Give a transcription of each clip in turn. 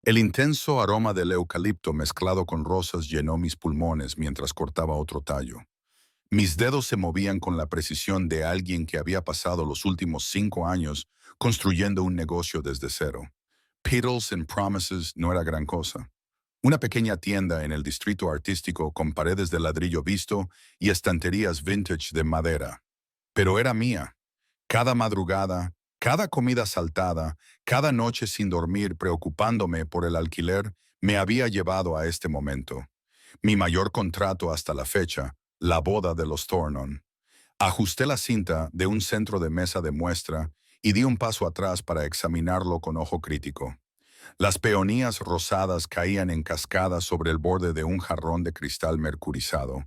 El intenso aroma del eucalipto mezclado con rosas llenó mis pulmones mientras cortaba otro tallo. Mis dedos se movían con la precisión de alguien que había pasado los últimos 5 años construyendo un negocio desde cero. Petals and Promises no era gran cosa. Una pequeña tienda en el distrito artístico con paredes de ladrillo visto y estanterías vintage de madera. Pero era mía. Cada madrugada, cada comida saltada, cada noche sin dormir preocupándome por el alquiler, me había llevado a este momento. Mi mayor contrato hasta la fecha, la boda de los Thornton. Ajusté la cinta de un centro de mesa de muestra y di un paso atrás para examinarlo con ojo crítico. Las peonías rosadas caían en cascada sobre el borde de un jarrón de cristal mercurizado,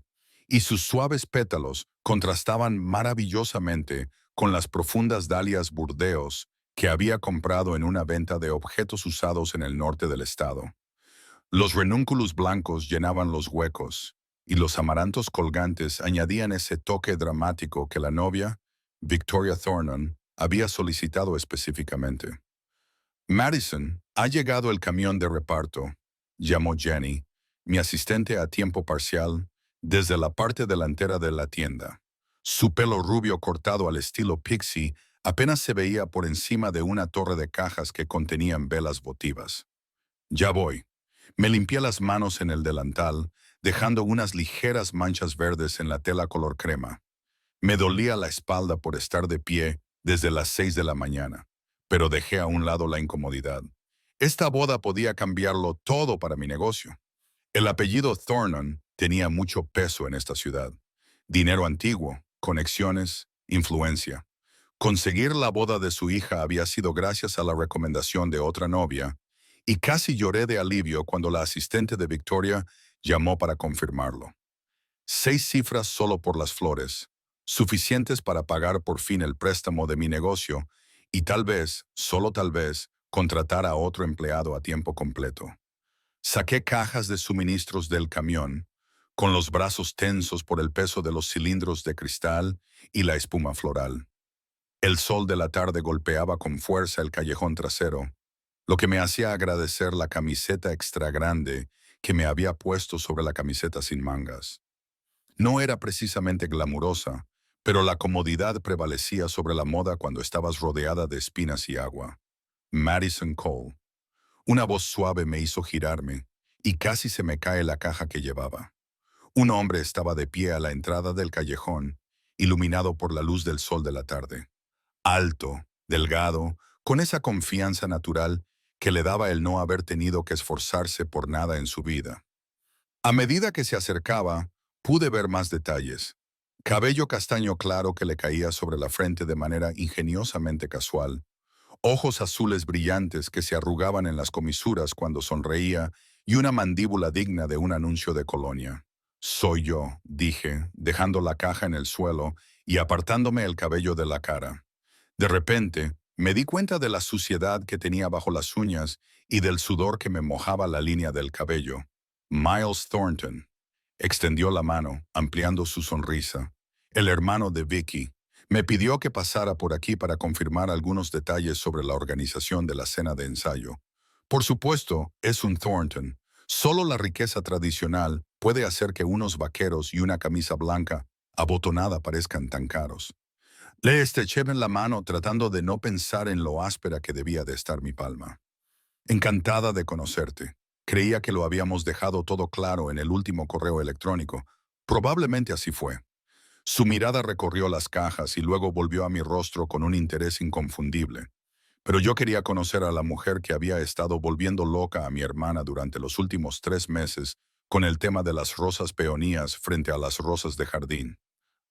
y sus suaves pétalos contrastaban maravillosamente con las profundas dalias burdeos que había comprado en una venta de objetos usados en el norte del estado. Los renúnculos blancos llenaban los huecos, y los amarantos colgantes añadían ese toque dramático que la novia, Victoria Thornton, había solicitado específicamente. Madison, ha llegado el camión de reparto, llamó Jenny, mi asistente a tiempo parcial, desde la parte delantera de la tienda. Su pelo rubio cortado al estilo pixie apenas se veía por encima de una torre de cajas que contenían velas votivas. Ya voy. Me limpié las manos en el delantal, dejando unas ligeras manchas verdes en la tela color crema. Me dolía la espalda por estar de pie desde las 6 de la mañana, pero dejé a un lado la incomodidad. Esta boda podía cambiarlo todo para mi negocio. El apellido Thornton tenía mucho peso en esta ciudad. Dinero antiguo, conexiones, influencia. Conseguir la boda de su hija había sido gracias a la recomendación de otra novia, y casi lloré de alivio cuando la asistente de Victoria llamó para confirmarlo. 6 cifras solo por las flores, suficientes para pagar por fin el préstamo de mi negocio y tal vez, solo tal vez, contratar a otro empleado a tiempo completo. Saqué cajas de suministros del camión, con los brazos tensos por el peso de los cilindros de cristal y la espuma floral. El sol de la tarde golpeaba con fuerza el callejón trasero, lo que me hacía agradecer la camiseta extra grande que me había puesto sobre la camiseta sin mangas. No era precisamente glamurosa, pero la comodidad prevalecía sobre la moda cuando estabas rodeada de espinas y agua. Madison Cole. Una voz suave me hizo girarme, y casi se me cae la caja que llevaba. Un hombre estaba de pie a la entrada del callejón, iluminado por la luz del sol de la tarde. Alto, delgado, con esa confianza natural que le daba el no haber tenido que esforzarse por nada en su vida. A medida que se acercaba, pude ver más detalles. Cabello castaño claro que le caía sobre la frente de manera ingeniosamente casual. Ojos azules brillantes que se arrugaban en las comisuras cuando sonreía y una mandíbula digna de un anuncio de colonia. Soy yo, dije, dejando la caja en el suelo y apartándome el cabello de la cara. De repente, me di cuenta de la suciedad que tenía bajo las uñas y del sudor que me mojaba la línea del cabello. Miles Thornton. Extendió la mano, ampliando su sonrisa. El hermano de Vicky. Me pidió que pasara por aquí para confirmar algunos detalles sobre la organización de la cena de ensayo. Por supuesto, es un Thornton. Solo la riqueza tradicional puede hacer que unos vaqueros y una camisa blanca abotonada parezcan tan caros. Le estreché en la mano tratando de no pensar en lo áspera que debía de estar mi palma. Encantada de conocerte. Creía que lo habíamos dejado todo claro en el último correo electrónico. Probablemente así fue. Su mirada recorrió las cajas y luego volvió a mi rostro con un interés inconfundible. Pero yo quería conocer a la mujer que había estado volviendo loca a mi hermana durante los últimos 3 meses con el tema de las rosas peonías frente a las rosas de jardín.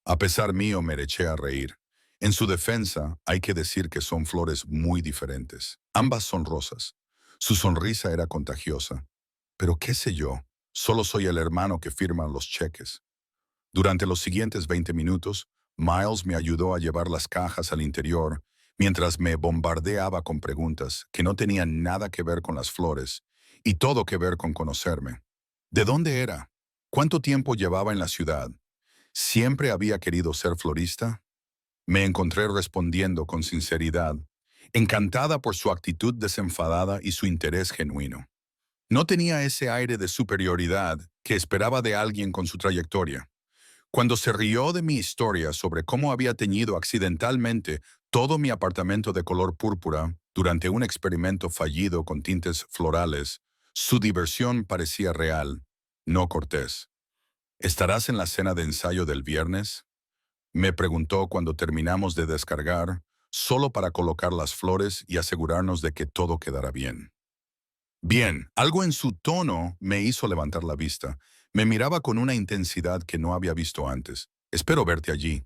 A pesar mío me eché a reír. En su defensa, hay que decir que son flores muy diferentes. Ambas son rosas. Su sonrisa era contagiosa. Pero qué sé yo, solo soy el hermano que firma los cheques. Durante los siguientes 20 minutos, Miles me ayudó a llevar las cajas al interior, mientras me bombardeaba con preguntas que no tenían nada que ver con las flores y todo que ver con conocerme. ¿De dónde era? ¿Cuánto tiempo llevaba en la ciudad? ¿Siempre había querido ser florista? Me encontré respondiendo con sinceridad, encantada por su actitud desenfadada y su interés genuino. No tenía ese aire de superioridad que esperaba de alguien con su trayectoria. Cuando se rió de mi historia sobre cómo había teñido accidentalmente todo mi apartamento de color púrpura durante un experimento fallido con tintes florales, su diversión parecía real, no cortés. ¿Estarás en la cena de ensayo del viernes? Me preguntó cuando terminamos de descargar, solo para colocar las flores y asegurarnos de que todo quedara bien. Bien, algo en su tono me hizo levantar la vista. Me miraba con una intensidad que no había visto antes. Espero verte allí.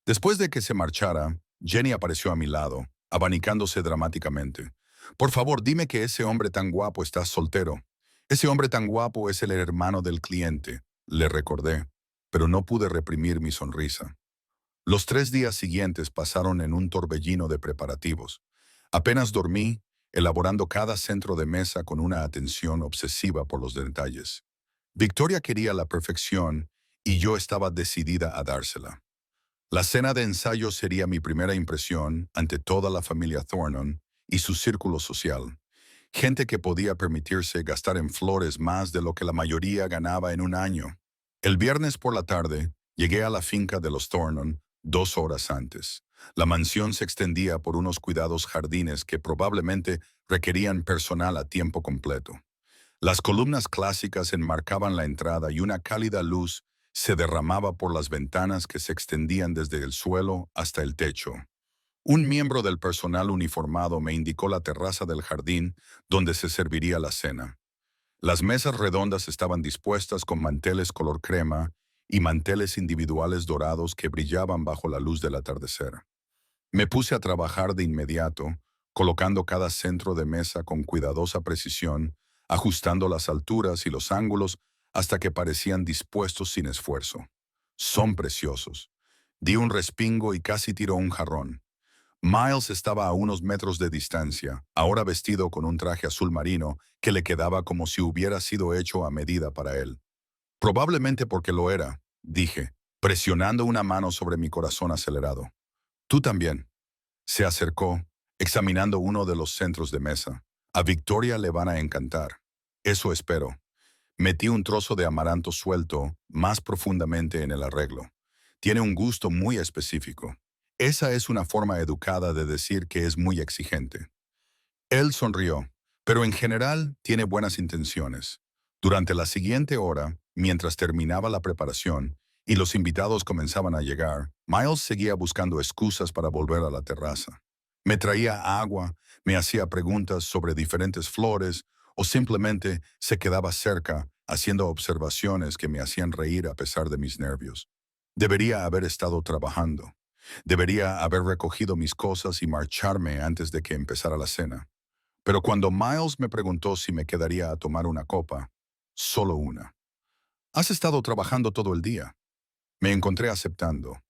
Después de que se marchara, Jenny apareció a mi lado, abanicándose dramáticamente. Por favor, dime que ese hombre tan guapo está soltero. Ese hombre tan guapo es el hermano del cliente, le recordé, pero no pude reprimir mi sonrisa. Los 3 días siguientes pasaron en un torbellino de preparativos. Apenas dormí, elaborando cada centro de mesa con una atención obsesiva por los detalles. Victoria quería la perfección y yo estaba decidida a dársela. La cena de ensayo sería mi primera impresión ante toda la familia Thornton y su círculo social. Gente que podía permitirse gastar en flores más de lo que la mayoría ganaba en un año. El viernes por la tarde, llegué a la finca de los Thornton 2 horas antes. La mansión se extendía por unos cuidados jardines que probablemente requerían personal a tiempo completo. Las columnas clásicas enmarcaban la entrada y una cálida luz se derramaba por las ventanas que se extendían desde el suelo hasta el techo. Un miembro del personal uniformado me indicó la terraza del jardín donde se serviría la cena. Las mesas redondas estaban dispuestas con manteles color crema y manteles individuales dorados que brillaban bajo la luz del atardecer. Me puse a trabajar de inmediato, colocando cada centro de mesa con cuidadosa precisión, ajustando las alturas y los ángulos hasta que parecían dispuestos sin esfuerzo. Son preciosos. Di un respingo y casi tiró un jarrón. Miles estaba a unos metros de distancia, ahora vestido con un traje azul marino que le quedaba como si hubiera sido hecho a medida para él. Probablemente porque lo era, dije, presionando una mano sobre mi corazón acelerado. Tú también. Se acercó, examinando uno de los centros de mesa. A Victoria le van a encantar. Eso espero. Metí un trozo de amaranto suelto más profundamente en el arreglo. Tiene un gusto muy específico. Esa es una forma educada de decir que es muy exigente. Él sonrió, pero en general tiene buenas intenciones. Durante la siguiente hora, mientras terminaba la preparación y los invitados comenzaban a llegar, Miles seguía buscando excusas para volver a la terraza. Me traía agua, me hacía preguntas sobre diferentes flores o simplemente se quedaba cerca haciendo observaciones que me hacían reír a pesar de mis nervios. Debería haber estado trabajando. Debería haber recogido mis cosas y marcharme antes de que empezara la cena. Pero cuando Miles me preguntó si me quedaría a tomar una copa, solo una. ¿Has estado trabajando todo el día? Me encontré aceptando.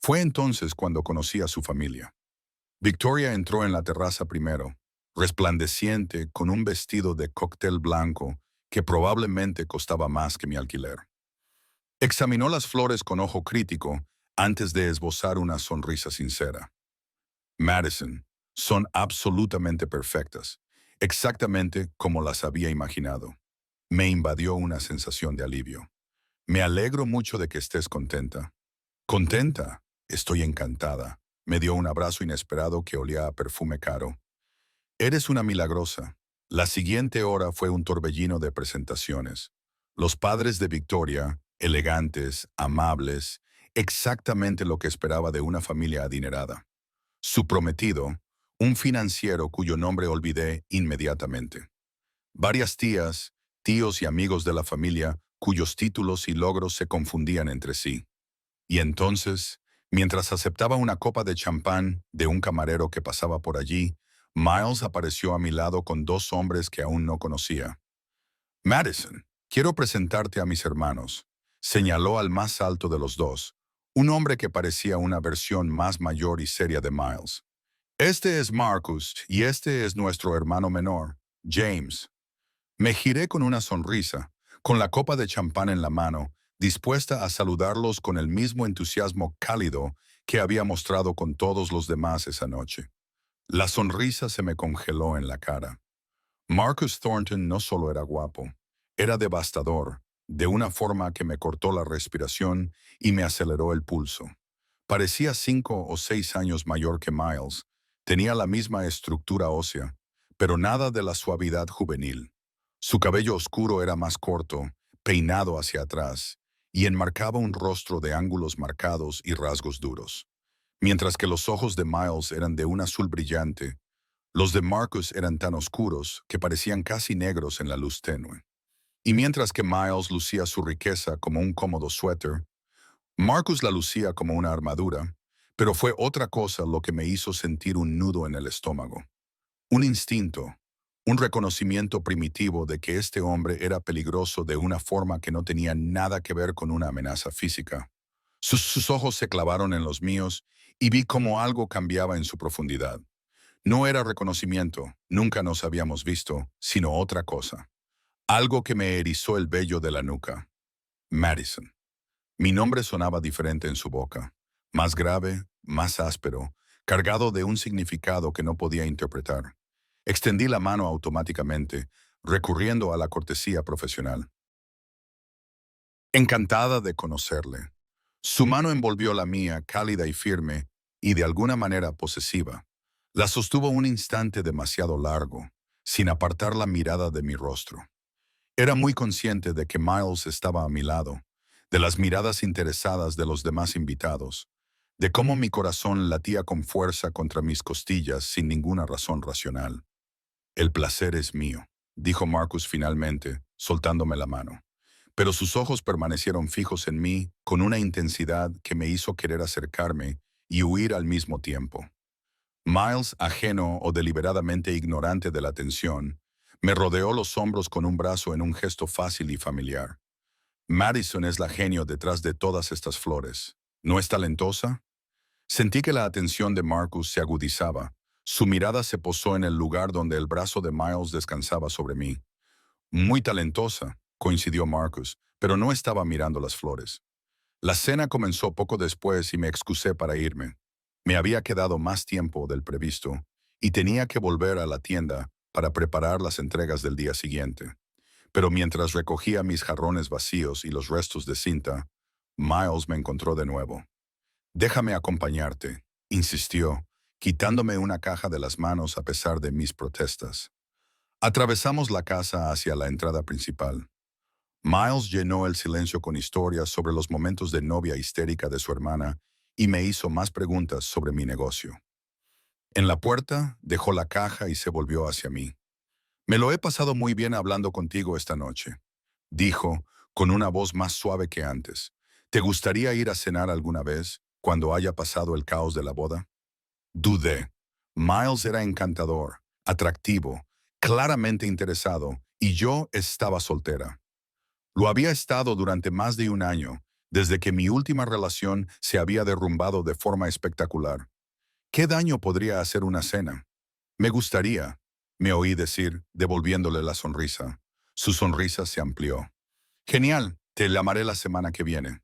Fue entonces cuando conocí a su familia. Victoria entró en la terraza primero, resplandeciente con un vestido de cóctel blanco que probablemente costaba más que mi alquiler. Examinó las flores con ojo crítico antes de esbozar una sonrisa sincera. Madison, son absolutamente perfectas, exactamente como las había imaginado. Me invadió una sensación de alivio. Me alegro mucho de que estés contenta. ¿Contenta? Estoy encantada. Me dio un abrazo inesperado que olía a perfume caro. Eres una milagrosa. La siguiente hora fue un torbellino de presentaciones. Los padres de Victoria, elegantes, amables, exactamente lo que esperaba de una familia adinerada. Su prometido, un financiero cuyo nombre olvidé inmediatamente. Varias tías, tíos y amigos de la familia cuyos títulos y logros se confundían entre sí. Y entonces, mientras aceptaba una copa de champán de un camarero que pasaba por allí, Miles apareció a mi lado con 2 hombres que aún no conocía. Madison, quiero presentarte a mis hermanos, señaló al más alto de los dos, un hombre que parecía una versión más mayor y seria de Miles. Este es Marcus y este es nuestro hermano menor, James. Me giré con una sonrisa, con la copa de champán en la mano, dispuesta a saludarlos con el mismo entusiasmo cálido que había mostrado con todos los demás esa noche. La sonrisa se me congeló en la cara. Marcus Thornton no solo era guapo, era devastador, de una forma que me cortó la respiración y me aceleró el pulso. Parecía 5 o 6 años mayor que Miles, tenía la misma estructura ósea, pero nada de la suavidad juvenil. Su cabello oscuro era más corto, peinado hacia atrás, y enmarcaba un rostro de ángulos marcados y rasgos duros. Mientras que los ojos de Miles eran de un azul brillante, los de Marcus eran tan oscuros que parecían casi negros en la luz tenue. Y mientras que Miles lucía su riqueza como un cómodo suéter, Marcus la lucía como una armadura, pero fue otra cosa lo que me hizo sentir un nudo en el estómago. Un instinto, un reconocimiento primitivo de que este hombre era peligroso de una forma que no tenía nada que ver con una amenaza física. Sus ojos se clavaron en los míos y vi cómo algo cambiaba en su profundidad. No era reconocimiento, nunca nos habíamos visto, sino otra cosa. Algo que me erizó el vello de la nuca. Madison. Mi nombre sonaba diferente en su boca. Más grave, más áspero, cargado de un significado que no podía interpretar. Extendí la mano automáticamente, recurriendo a la cortesía profesional. Encantada de conocerle. Su mano envolvió la mía, cálida y firme, y de alguna manera posesiva. La sostuvo un instante demasiado largo, sin apartar la mirada de mi rostro. Era muy consciente de que Miles estaba a mi lado, de las miradas interesadas de los demás invitados, de cómo mi corazón latía con fuerza contra mis costillas sin ninguna razón racional. El placer es mío, dijo Marcus finalmente, soltándome la mano. Pero sus ojos permanecieron fijos en mí con una intensidad que me hizo querer acercarme y huir al mismo tiempo. Miles, ajeno o deliberadamente ignorante de la tensión, me rodeó los hombros con un brazo en un gesto fácil y familiar. Madison es la genio detrás de todas estas flores. ¿No es talentosa? Sentí que la atención de Marcus se agudizaba. Su mirada se posó en el lugar donde el brazo de Miles descansaba sobre mí. Muy talentosa, coincidió Marcus, pero no estaba mirando las flores. La cena comenzó poco después y me excusé para irme. Me había quedado más tiempo del previsto y tenía que volver a la tienda para preparar las entregas del día siguiente. Pero mientras recogía mis jarrones vacíos y los restos de cinta, Miles me encontró de nuevo. Déjame acompañarte, insistió, quitándome una caja de las manos a pesar de mis protestas. Atravesamos la casa hacia la entrada principal. Miles llenó el silencio con historias sobre los momentos de novia histérica de su hermana y me hizo más preguntas sobre mi negocio. En la puerta dejó la caja y se volvió hacia mí. Me lo he pasado muy bien hablando contigo esta noche, dijo, con una voz más suave que antes. ¿Te gustaría ir a cenar alguna vez, cuando haya pasado el caos de la boda? Dudé. Miles era encantador, atractivo, claramente interesado, y yo estaba soltera. Lo había estado durante más de un año, desde que mi última relación se había derrumbado de forma espectacular. ¿Qué daño podría hacer una cena? Me gustaría, me oí decir, devolviéndole la sonrisa. Su sonrisa se amplió. Genial, te llamaré la semana que viene.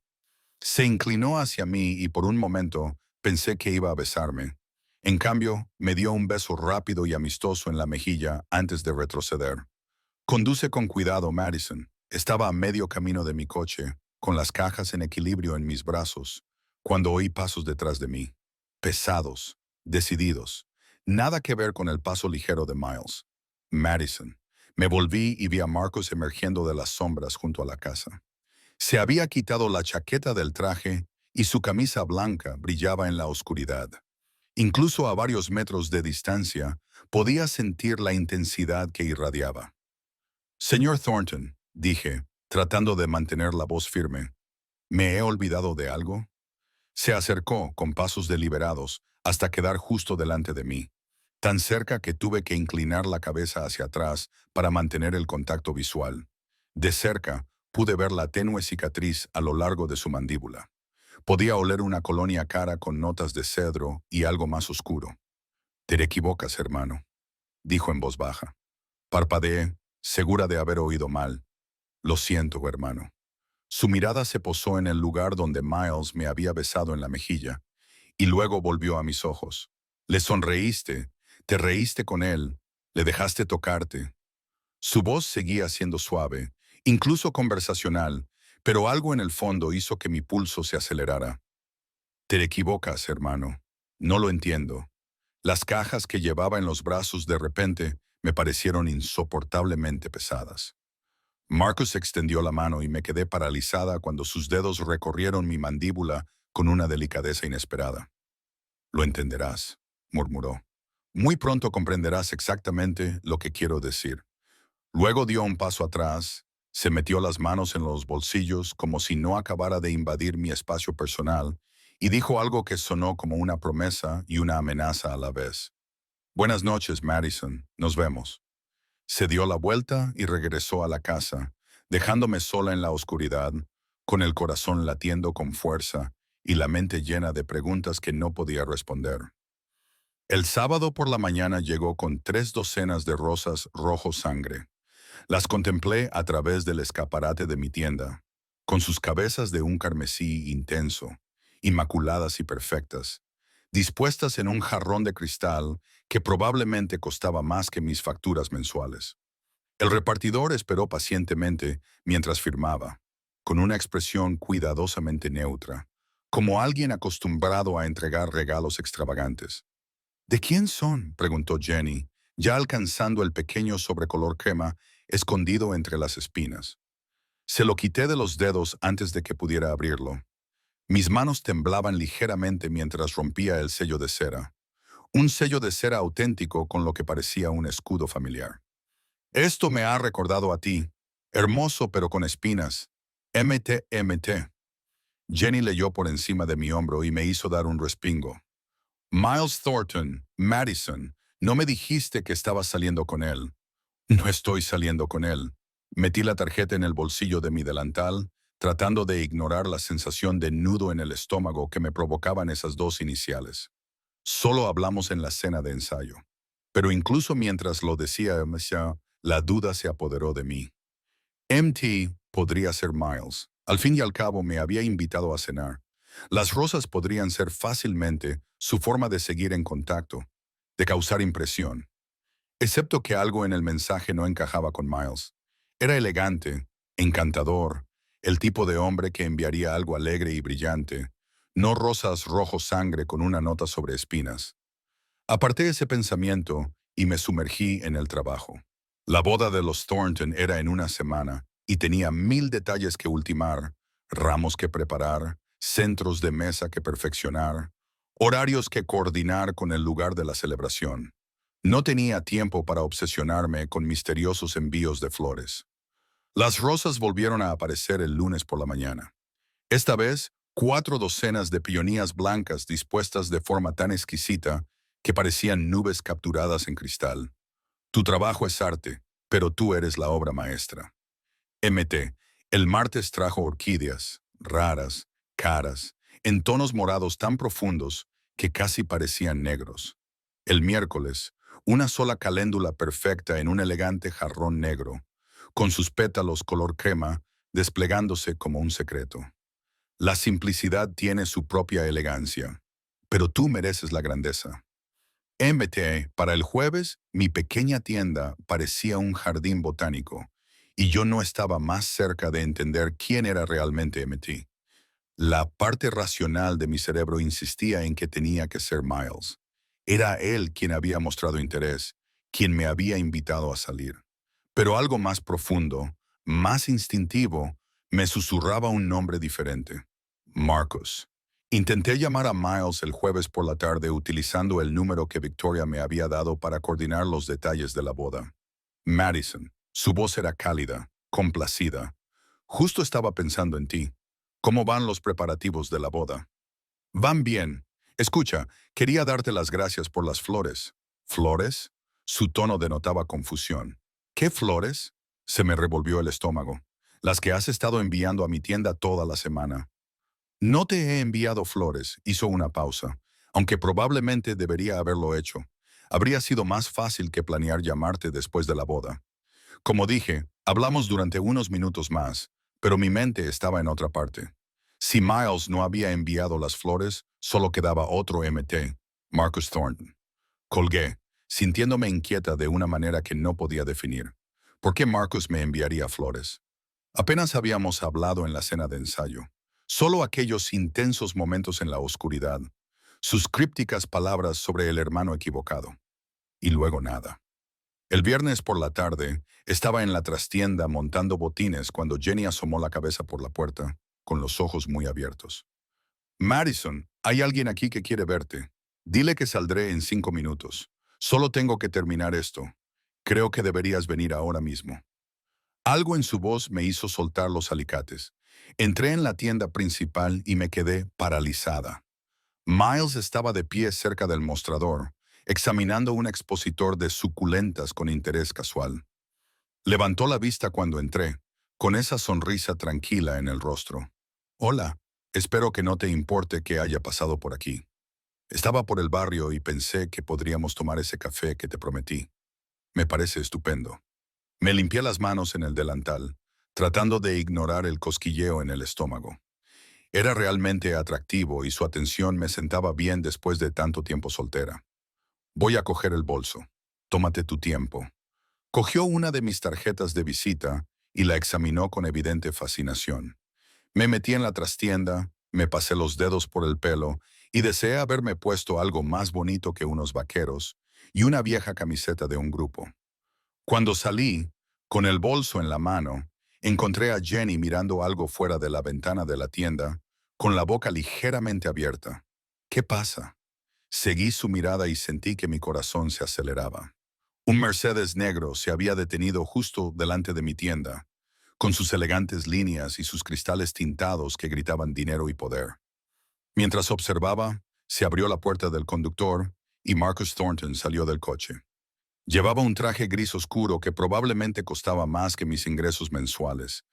Se inclinó hacia mí y por un momento pensé que iba a besarme. En cambio, me dio un beso rápido y amistoso en la mejilla antes de retroceder. Conduce con cuidado, Madison. Estaba a medio camino de mi coche, con las cajas en equilibrio en mis brazos, cuando oí pasos detrás de mí. Pesados, decididos. Nada que ver con el paso ligero de Miles. Madison. Me volví y vi a Marcus emergiendo de las sombras junto a la casa. Se había quitado la chaqueta del traje y su camisa blanca brillaba en la oscuridad. Incluso a varios metros de distancia, podía sentir la intensidad que irradiaba. Señor Thornton, dije, tratando de mantener la voz firme, ¿me he olvidado de algo? Se acercó con pasos deliberados hasta quedar justo delante de mí, tan cerca que tuve que inclinar la cabeza hacia atrás para mantener el contacto visual. De cerca, pude ver la tenue cicatriz a lo largo de su mandíbula. Podía oler una colonia cara con notas de cedro y algo más oscuro. Te equivocas, hermano, dijo en voz baja. Parpadeé, segura de haber oído mal. Lo siento, hermano. Su mirada se posó en el lugar donde Miles me había besado en la mejilla, y luego volvió a mis ojos. Le sonreíste, te reíste con él, le dejaste tocarte. Su voz seguía siendo suave, incluso conversacional, pero algo en el fondo hizo que mi pulso se acelerara. Te equivocas, hermano. No lo entiendo. Las cajas que llevaba en los brazos de repente me parecieron insoportablemente pesadas. Marcus extendió la mano y me quedé paralizada cuando sus dedos recorrieron mi mandíbula con una delicadeza inesperada. Lo entenderás, murmuró. Muy pronto comprenderás exactamente lo que quiero decir. Luego dio un paso atrás, se metió las manos en los bolsillos como si no acabara de invadir mi espacio personal y dijo algo que sonó como una promesa y una amenaza a la vez. Buenas noches, Madison. Nos vemos. Se dio la vuelta y regresó a la casa, dejándome sola en la oscuridad, con el corazón latiendo con fuerza y la mente llena de preguntas que no podía responder. El sábado por la mañana llegó con 3 docenas de rosas rojo sangre. Las contemplé a través del escaparate de mi tienda, con sus cabezas de un carmesí intenso, inmaculadas y perfectas, dispuestas en un jarrón de cristal que probablemente costaba más que mis facturas mensuales. El repartidor esperó pacientemente mientras firmaba, con una expresión cuidadosamente neutra, como alguien acostumbrado a entregar regalos extravagantes. ¿De quién son?, preguntó Jenny, ya alcanzando el pequeño sobrecolor crema escondido entre las espinas. Se lo quité de los dedos antes de que pudiera abrirlo. Mis manos temblaban ligeramente mientras rompía el sello de cera. Un sello de cera auténtico con lo que parecía un escudo familiar. Esto me ha recordado a ti. Hermoso pero con espinas. MT. Jenny leyó por encima de mi hombro y me hizo dar un respingo. Miles Thornton, Madison, no me dijiste que estabas saliendo con él. No estoy saliendo con él. Metí la tarjeta en el bolsillo de mi delantal, tratando de ignorar la sensación de nudo en el estómago que me provocaban esas dos iniciales. Solo hablamos en la cena de ensayo. Pero incluso mientras lo decía, la duda se apoderó de mí. MT podría ser Miles. Al fin y al cabo me había invitado a cenar. Las rosas podrían ser fácilmente su forma de seguir en contacto, de causar impresión. Excepto que algo en el mensaje no encajaba con Miles. Era elegante, encantador, el tipo de hombre que enviaría algo alegre y brillante, no rosas rojo sangre con una nota sobre espinas. Aparté ese pensamiento y me sumergí en el trabajo. La boda de los Thornton era en una semana y tenía 1000 detalles que ultimar, ramos que preparar, centros de mesa que perfeccionar, horarios que coordinar con el lugar de la celebración. No tenía tiempo para obsesionarme con misteriosos envíos de flores. Las rosas volvieron a aparecer el lunes por la mañana. Esta vez, 4 docenas de peonías blancas dispuestas de forma tan exquisita que parecían nubes capturadas en cristal. Tu trabajo es arte, pero tú eres la obra maestra. MT, el martes trajo orquídeas, raras, caras, en tonos morados tan profundos que casi parecían negros. El miércoles, una sola caléndula perfecta en un elegante jarrón negro, con sus pétalos color crema desplegándose como un secreto. La simplicidad tiene su propia elegancia, pero tú mereces la grandeza. MT, para el jueves, mi pequeña tienda parecía un jardín botánico, y yo no estaba más cerca de entender quién era realmente MT. La parte racional de mi cerebro insistía en que tenía que ser Miles. Era él quien había mostrado interés, quien me había invitado a salir. Pero algo más profundo, más instintivo, me susurraba un nombre diferente. Marcus. Intenté llamar a Miles el jueves por la tarde utilizando el número que Victoria me había dado para coordinar los detalles de la boda. Madison. Su voz era cálida, complacida. Justo estaba pensando en ti. ¿Cómo van los preparativos de la boda? Van bien. Escucha, quería darte las gracias por las flores. ¿Flores? Su tono denotaba confusión. ¿Qué flores? Se me revolvió el estómago. Las que has estado enviando a mi tienda toda la semana. No te he enviado flores, hizo una pausa, aunque probablemente debería haberlo hecho. Habría sido más fácil que planear llamarte después de la boda. Como dije, hablamos durante unos minutos más, pero mi mente estaba en otra parte. Si Miles no había enviado las flores, solo quedaba otro MT, Marcus Thornton. Colgué, sintiéndome inquieta de una manera que no podía definir. ¿Por qué Marcus me enviaría flores? Apenas habíamos hablado en la cena de ensayo. Solo aquellos intensos momentos en la oscuridad. Sus crípticas palabras sobre el hermano equivocado. Y luego nada. El viernes por la tarde, estaba en la trastienda montando botines cuando Jenny asomó la cabeza por la puerta, con los ojos muy abiertos. Madison, hay alguien aquí que quiere verte. Dile que saldré en 5 minutos. Solo tengo que terminar esto. Creo que deberías venir ahora mismo. Algo en su voz me hizo soltar los alicates. Entré en la tienda principal y me quedé paralizada. Miles estaba de pie cerca del mostrador, examinando un expositor de suculentas con interés casual. Levantó la vista cuando entré, con esa sonrisa tranquila en el rostro. Hola, espero que no te importe que haya pasado por aquí. Estaba por el barrio y pensé que podríamos tomar ese café que te prometí. Me parece estupendo. Me limpié las manos en el delantal, tratando de ignorar el cosquilleo en el estómago. Era realmente atractivo y su atención me sentaba bien después de tanto tiempo soltera. Voy a coger el bolso. Tómate tu tiempo. Cogió una de mis tarjetas de visita y la examinó con evidente fascinación. Me metí en la trastienda, me pasé los dedos por el pelo y deseé haberme puesto algo más bonito que unos vaqueros y una vieja camiseta de un grupo. Cuando salí, con el bolso en la mano, encontré a Jenny mirando algo fuera de la ventana de la tienda, con la boca ligeramente abierta. ¿Qué pasa? Seguí su mirada y sentí que mi corazón se aceleraba. Un Mercedes negro se había detenido justo delante de mi tienda, con sus elegantes líneas y sus cristales tintados que gritaban dinero y poder. Mientras observaba, se abrió la puerta del conductor y Marcus Thornton salió del coche. Llevaba un traje gris oscuro que probablemente costaba más que mis ingresos mensuales.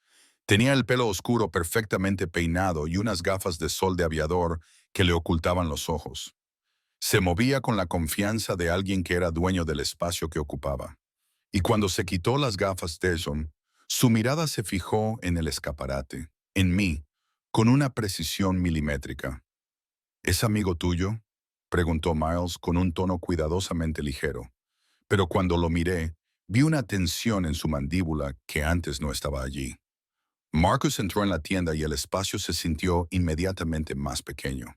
Tenía el pelo oscuro perfectamente peinado y unas gafas de sol de aviador que le ocultaban los ojos. Se movía con la confianza de alguien que era dueño del espacio que ocupaba. Y cuando se quitó las gafas Jason, su mirada se fijó en el escaparate, en mí, con una precisión milimétrica. ¿Es amigo tuyo?, preguntó Miles con un tono cuidadosamente ligero. Pero cuando lo miré, vi una tensión en su mandíbula que antes no estaba allí. Marcus entró en la tienda y el espacio se sintió inmediatamente más pequeño.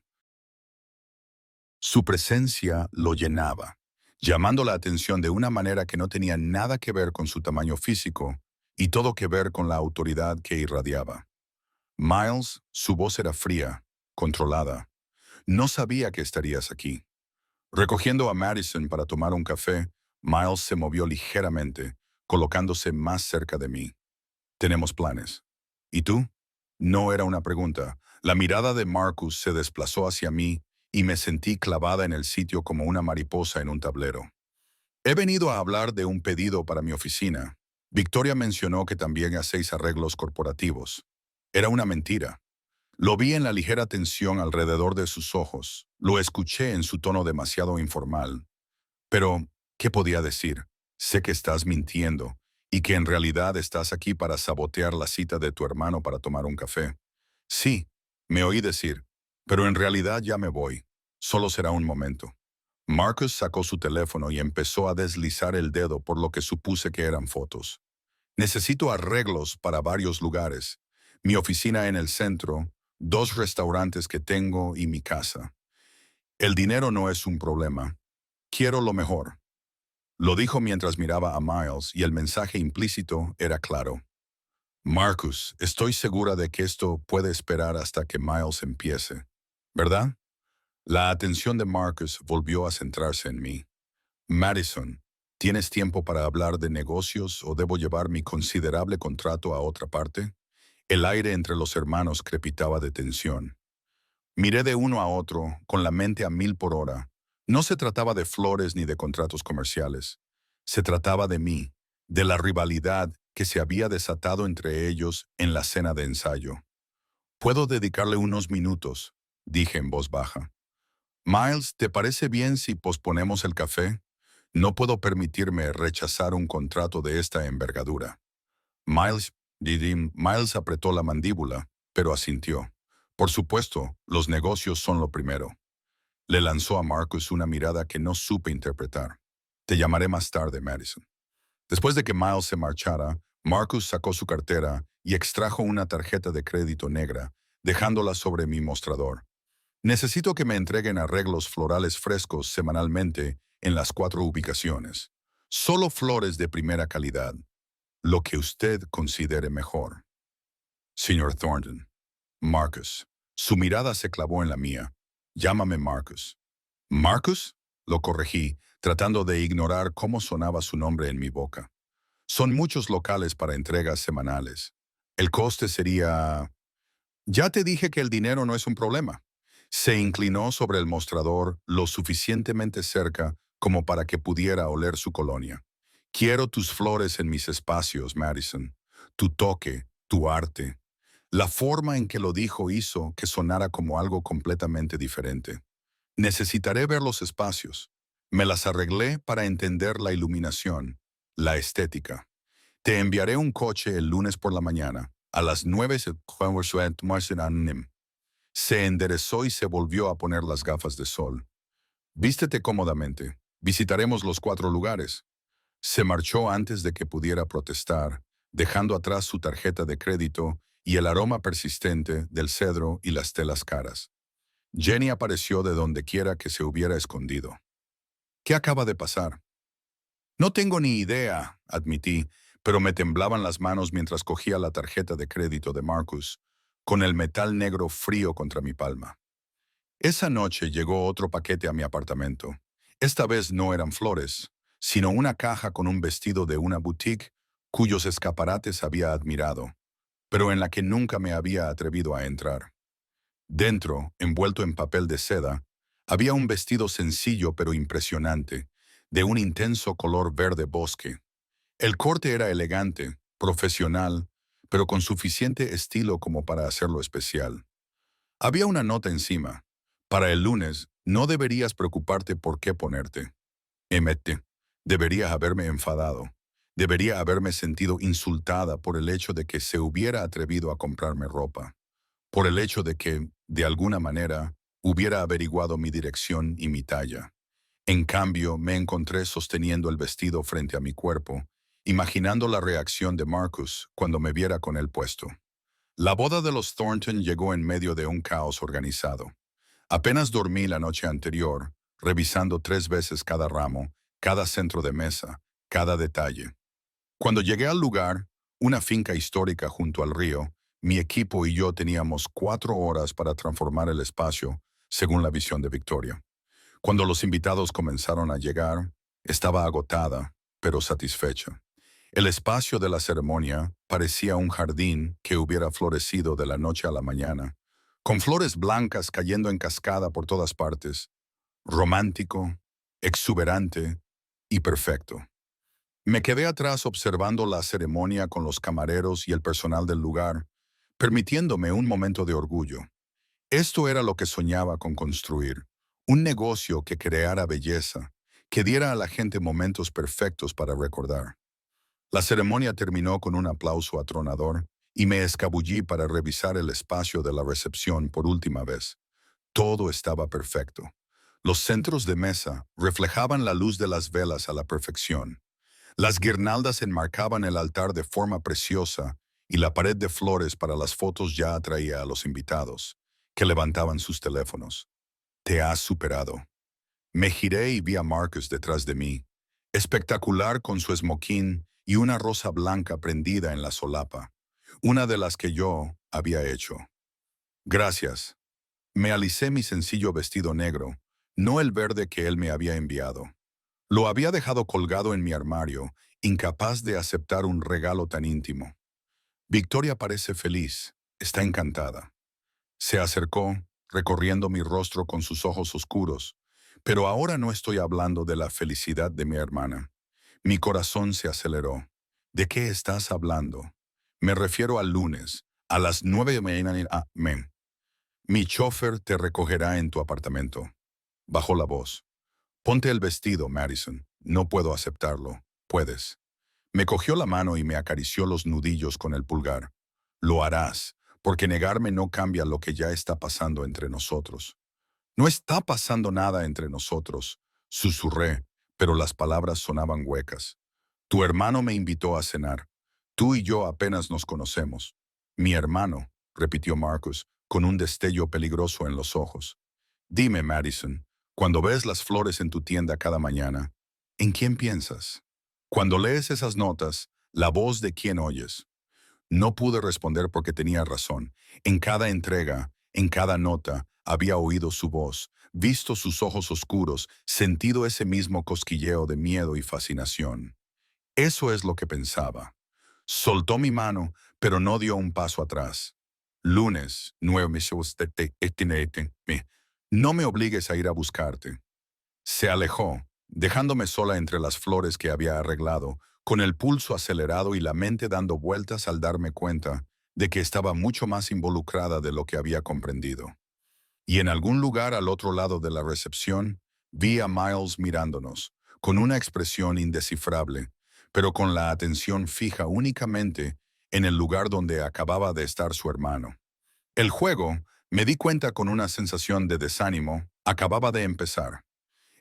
Su presencia lo llenaba, llamando la atención de una manera que no tenía nada que ver con su tamaño físico y todo que ver con la autoridad que irradiaba. Miles, su voz era fría, controlada. No sabía que estarías aquí. Recogiendo a Madison para tomar un café, Miles se movió ligeramente, colocándose más cerca de mí. Tenemos planes. ¿Y tú? No era una pregunta. La mirada de Marcus se desplazó hacia mí y me sentí clavada en el sitio como una mariposa en un tablero. He venido a hablar de un pedido para mi oficina. Victoria mencionó que también hacéis arreglos corporativos. Era una mentira. Lo vi en la ligera tensión alrededor de sus ojos. Lo escuché en su tono demasiado informal. Pero, ¿qué podía decir? Sé que estás mintiendo y que en realidad estás aquí para sabotear la cita de tu hermano para tomar un café. Sí, me oí decir, pero en realidad ya me voy. Solo será un momento. Marcus sacó su teléfono y empezó a deslizar el dedo por lo que supuse que eran fotos. Necesito arreglos para varios lugares. Mi oficina en el centro, 2 restaurantes que tengo y mi casa. El dinero no es un problema. Quiero lo mejor. Lo dijo mientras miraba a Miles y el mensaje implícito era claro. Marcus, estoy segura de que esto puede esperar hasta que Miles empiece, ¿verdad? La atención de Marcus volvió a centrarse en mí. Madison, ¿tienes tiempo para hablar de negocios o debo llevar mi considerable contrato a otra parte? El aire entre los hermanos crepitaba de tensión. Miré de uno a otro, con la mente a 1000 por hora. No se trataba de flores ni de contratos comerciales. Se trataba de mí, de la rivalidad que se había desatado entre ellos en la cena de ensayo. «Puedo dedicarle unos minutos», dije en voz baja. «Miles, ¿te parece bien si posponemos el café? No puedo permitirme rechazar un contrato de esta envergadura». Miles apretó la mandíbula, pero asintió. Por supuesto, los negocios son lo primero. Le lanzó a Marcus una mirada que no supe interpretar. Te llamaré más tarde, Madison. Después de que Miles se marchara, Marcus sacó su cartera y extrajo una tarjeta de crédito negra, dejándola sobre mi mostrador. Necesito que me entreguen arreglos florales frescos semanalmente en las 4 ubicaciones. Solo flores de primera calidad, lo que usted considere mejor. Señor Thornton. Marcus. Su mirada se clavó en la mía. Llámame Marcus. ¿Marcus? Lo corregí, tratando de ignorar cómo sonaba su nombre en mi boca. Son muchos locales para entregas semanales. El coste sería... Ya te dije que el dinero no es un problema. Se inclinó sobre el mostrador lo suficientemente cerca como para que pudiera oler su colonia. Quiero tus flores en mis espacios, Madison. Tu toque, tu arte. La forma en que lo dijo hizo que sonara como algo completamente diferente. Necesitaré ver los espacios. Me las arreglé para entender la iluminación, la estética. Te enviaré un coche el lunes por la mañana. A las 9 se enderezó y se volvió a poner las gafas de sol. Vístete cómodamente. Visitaremos los 4 lugares. Se marchó antes de que pudiera protestar, dejando atrás su tarjeta de crédito y el aroma persistente del cedro y las telas caras. Jenny apareció de donde quiera que se hubiera escondido. ¿Qué acaba de pasar? No tengo ni idea, admití, pero me temblaban las manos mientras cogía la tarjeta de crédito de Marcus, con el metal negro frío contra mi palma. Esa noche llegó otro paquete a mi apartamento. Esta vez no eran flores, sino una caja con un vestido de una boutique cuyos escaparates había admirado, pero en la que nunca me había atrevido a entrar. Dentro, envuelto en papel de seda, había un vestido sencillo pero impresionante, de un intenso color verde bosque. El corte era elegante, profesional, pero con suficiente estilo como para hacerlo especial. Había una nota encima. Para el lunes, no deberías preocuparte por qué ponerte. Emete, debería haberme enfadado. Debería haberme sentido insultada por el hecho de que se hubiera atrevido a comprarme ropa. Por el hecho de que, de alguna manera, hubiera averiguado mi dirección y mi talla. En cambio, me encontré sosteniendo el vestido frente a mi cuerpo, imaginando la reacción de Marcus cuando me viera con él puesto. La boda de los Thornton llegó en medio de un caos organizado. Apenas dormí la noche anterior, revisando 3 veces cada ramo, cada centro de mesa, cada detalle. Cuando llegué al lugar, una finca histórica junto al río, mi equipo y yo teníamos 4 horas para transformar el espacio según la visión de Victoria. Cuando los invitados comenzaron a llegar, estaba agotada, pero satisfecha. El espacio de la ceremonia parecía un jardín que hubiera florecido de la noche a la mañana, con flores blancas cayendo en cascada por todas partes, romántico, exuberante y perfecto. Me quedé atrás observando la ceremonia con los camareros y el personal del lugar, permitiéndome un momento de orgullo. Esto era lo que soñaba con construir, un negocio que creara belleza, que diera a la gente momentos perfectos para recordar. La ceremonia terminó con un aplauso atronador y me escabullí para revisar el espacio de la recepción por última vez. Todo estaba perfecto. Los centros de mesa reflejaban la luz de las velas a la perfección. Las guirnaldas enmarcaban el altar de forma preciosa y la pared de flores para las fotos ya atraía a los invitados, que levantaban sus teléfonos. Te has superado. Me giré y vi a Marcus detrás de mí, espectacular con su esmoquín y una rosa blanca prendida en la solapa, una de las que yo había hecho. Gracias. Me alicé mi sencillo vestido negro, no el verde que él me había enviado. Lo había dejado colgado en mi armario, incapaz de aceptar un regalo tan íntimo. Victoria parece feliz, está encantada. Se acercó, recorriendo mi rostro con sus ojos oscuros, pero ahora no estoy hablando de la felicidad de mi hermana. Mi corazón se aceleró. ¿De qué estás hablando? Me refiero al lunes, a las 9 de la mañana. Mi chofer te recogerá en tu apartamento. Bajó la voz. Ponte el vestido, Madison. No puedo aceptarlo. Puedes. Me cogió la mano y me acarició los nudillos con el pulgar. Lo harás, porque negarme no cambia lo que ya está pasando entre nosotros. No está pasando nada entre nosotros, susurré, pero las palabras sonaban huecas. Tu hermano me invitó a cenar. Tú y yo apenas nos conocemos. Mi hermano, repitió Marcus, con un destello peligroso en los ojos. Dime, Madison, cuando ves las flores en tu tienda cada mañana, ¿en quién piensas? Cuando lees esas notas, ¿la voz de quién oyes? No pude responder porque tenía razón. En cada entrega, en cada nota, había oído su voz, visto sus ojos oscuros, sentido ese mismo cosquilleo de miedo y fascinación. Eso es lo que pensaba. Soltó mi mano, pero no dio un paso atrás. Lunes, 9. No me obligues a ir a buscarte. Se alejó, dejándome sola entre las flores que había arreglado, con el pulso acelerado y la mente dando vueltas al darme cuenta de que estaba mucho más involucrada de lo que había comprendido. Y en algún lugar al otro lado de la recepción, vi a Miles mirándonos, con una expresión indescifrable, pero con la atención fija únicamente en el lugar donde acababa de estar su hermano. El juego, me di cuenta con una sensación de desánimo, acababa de empezar.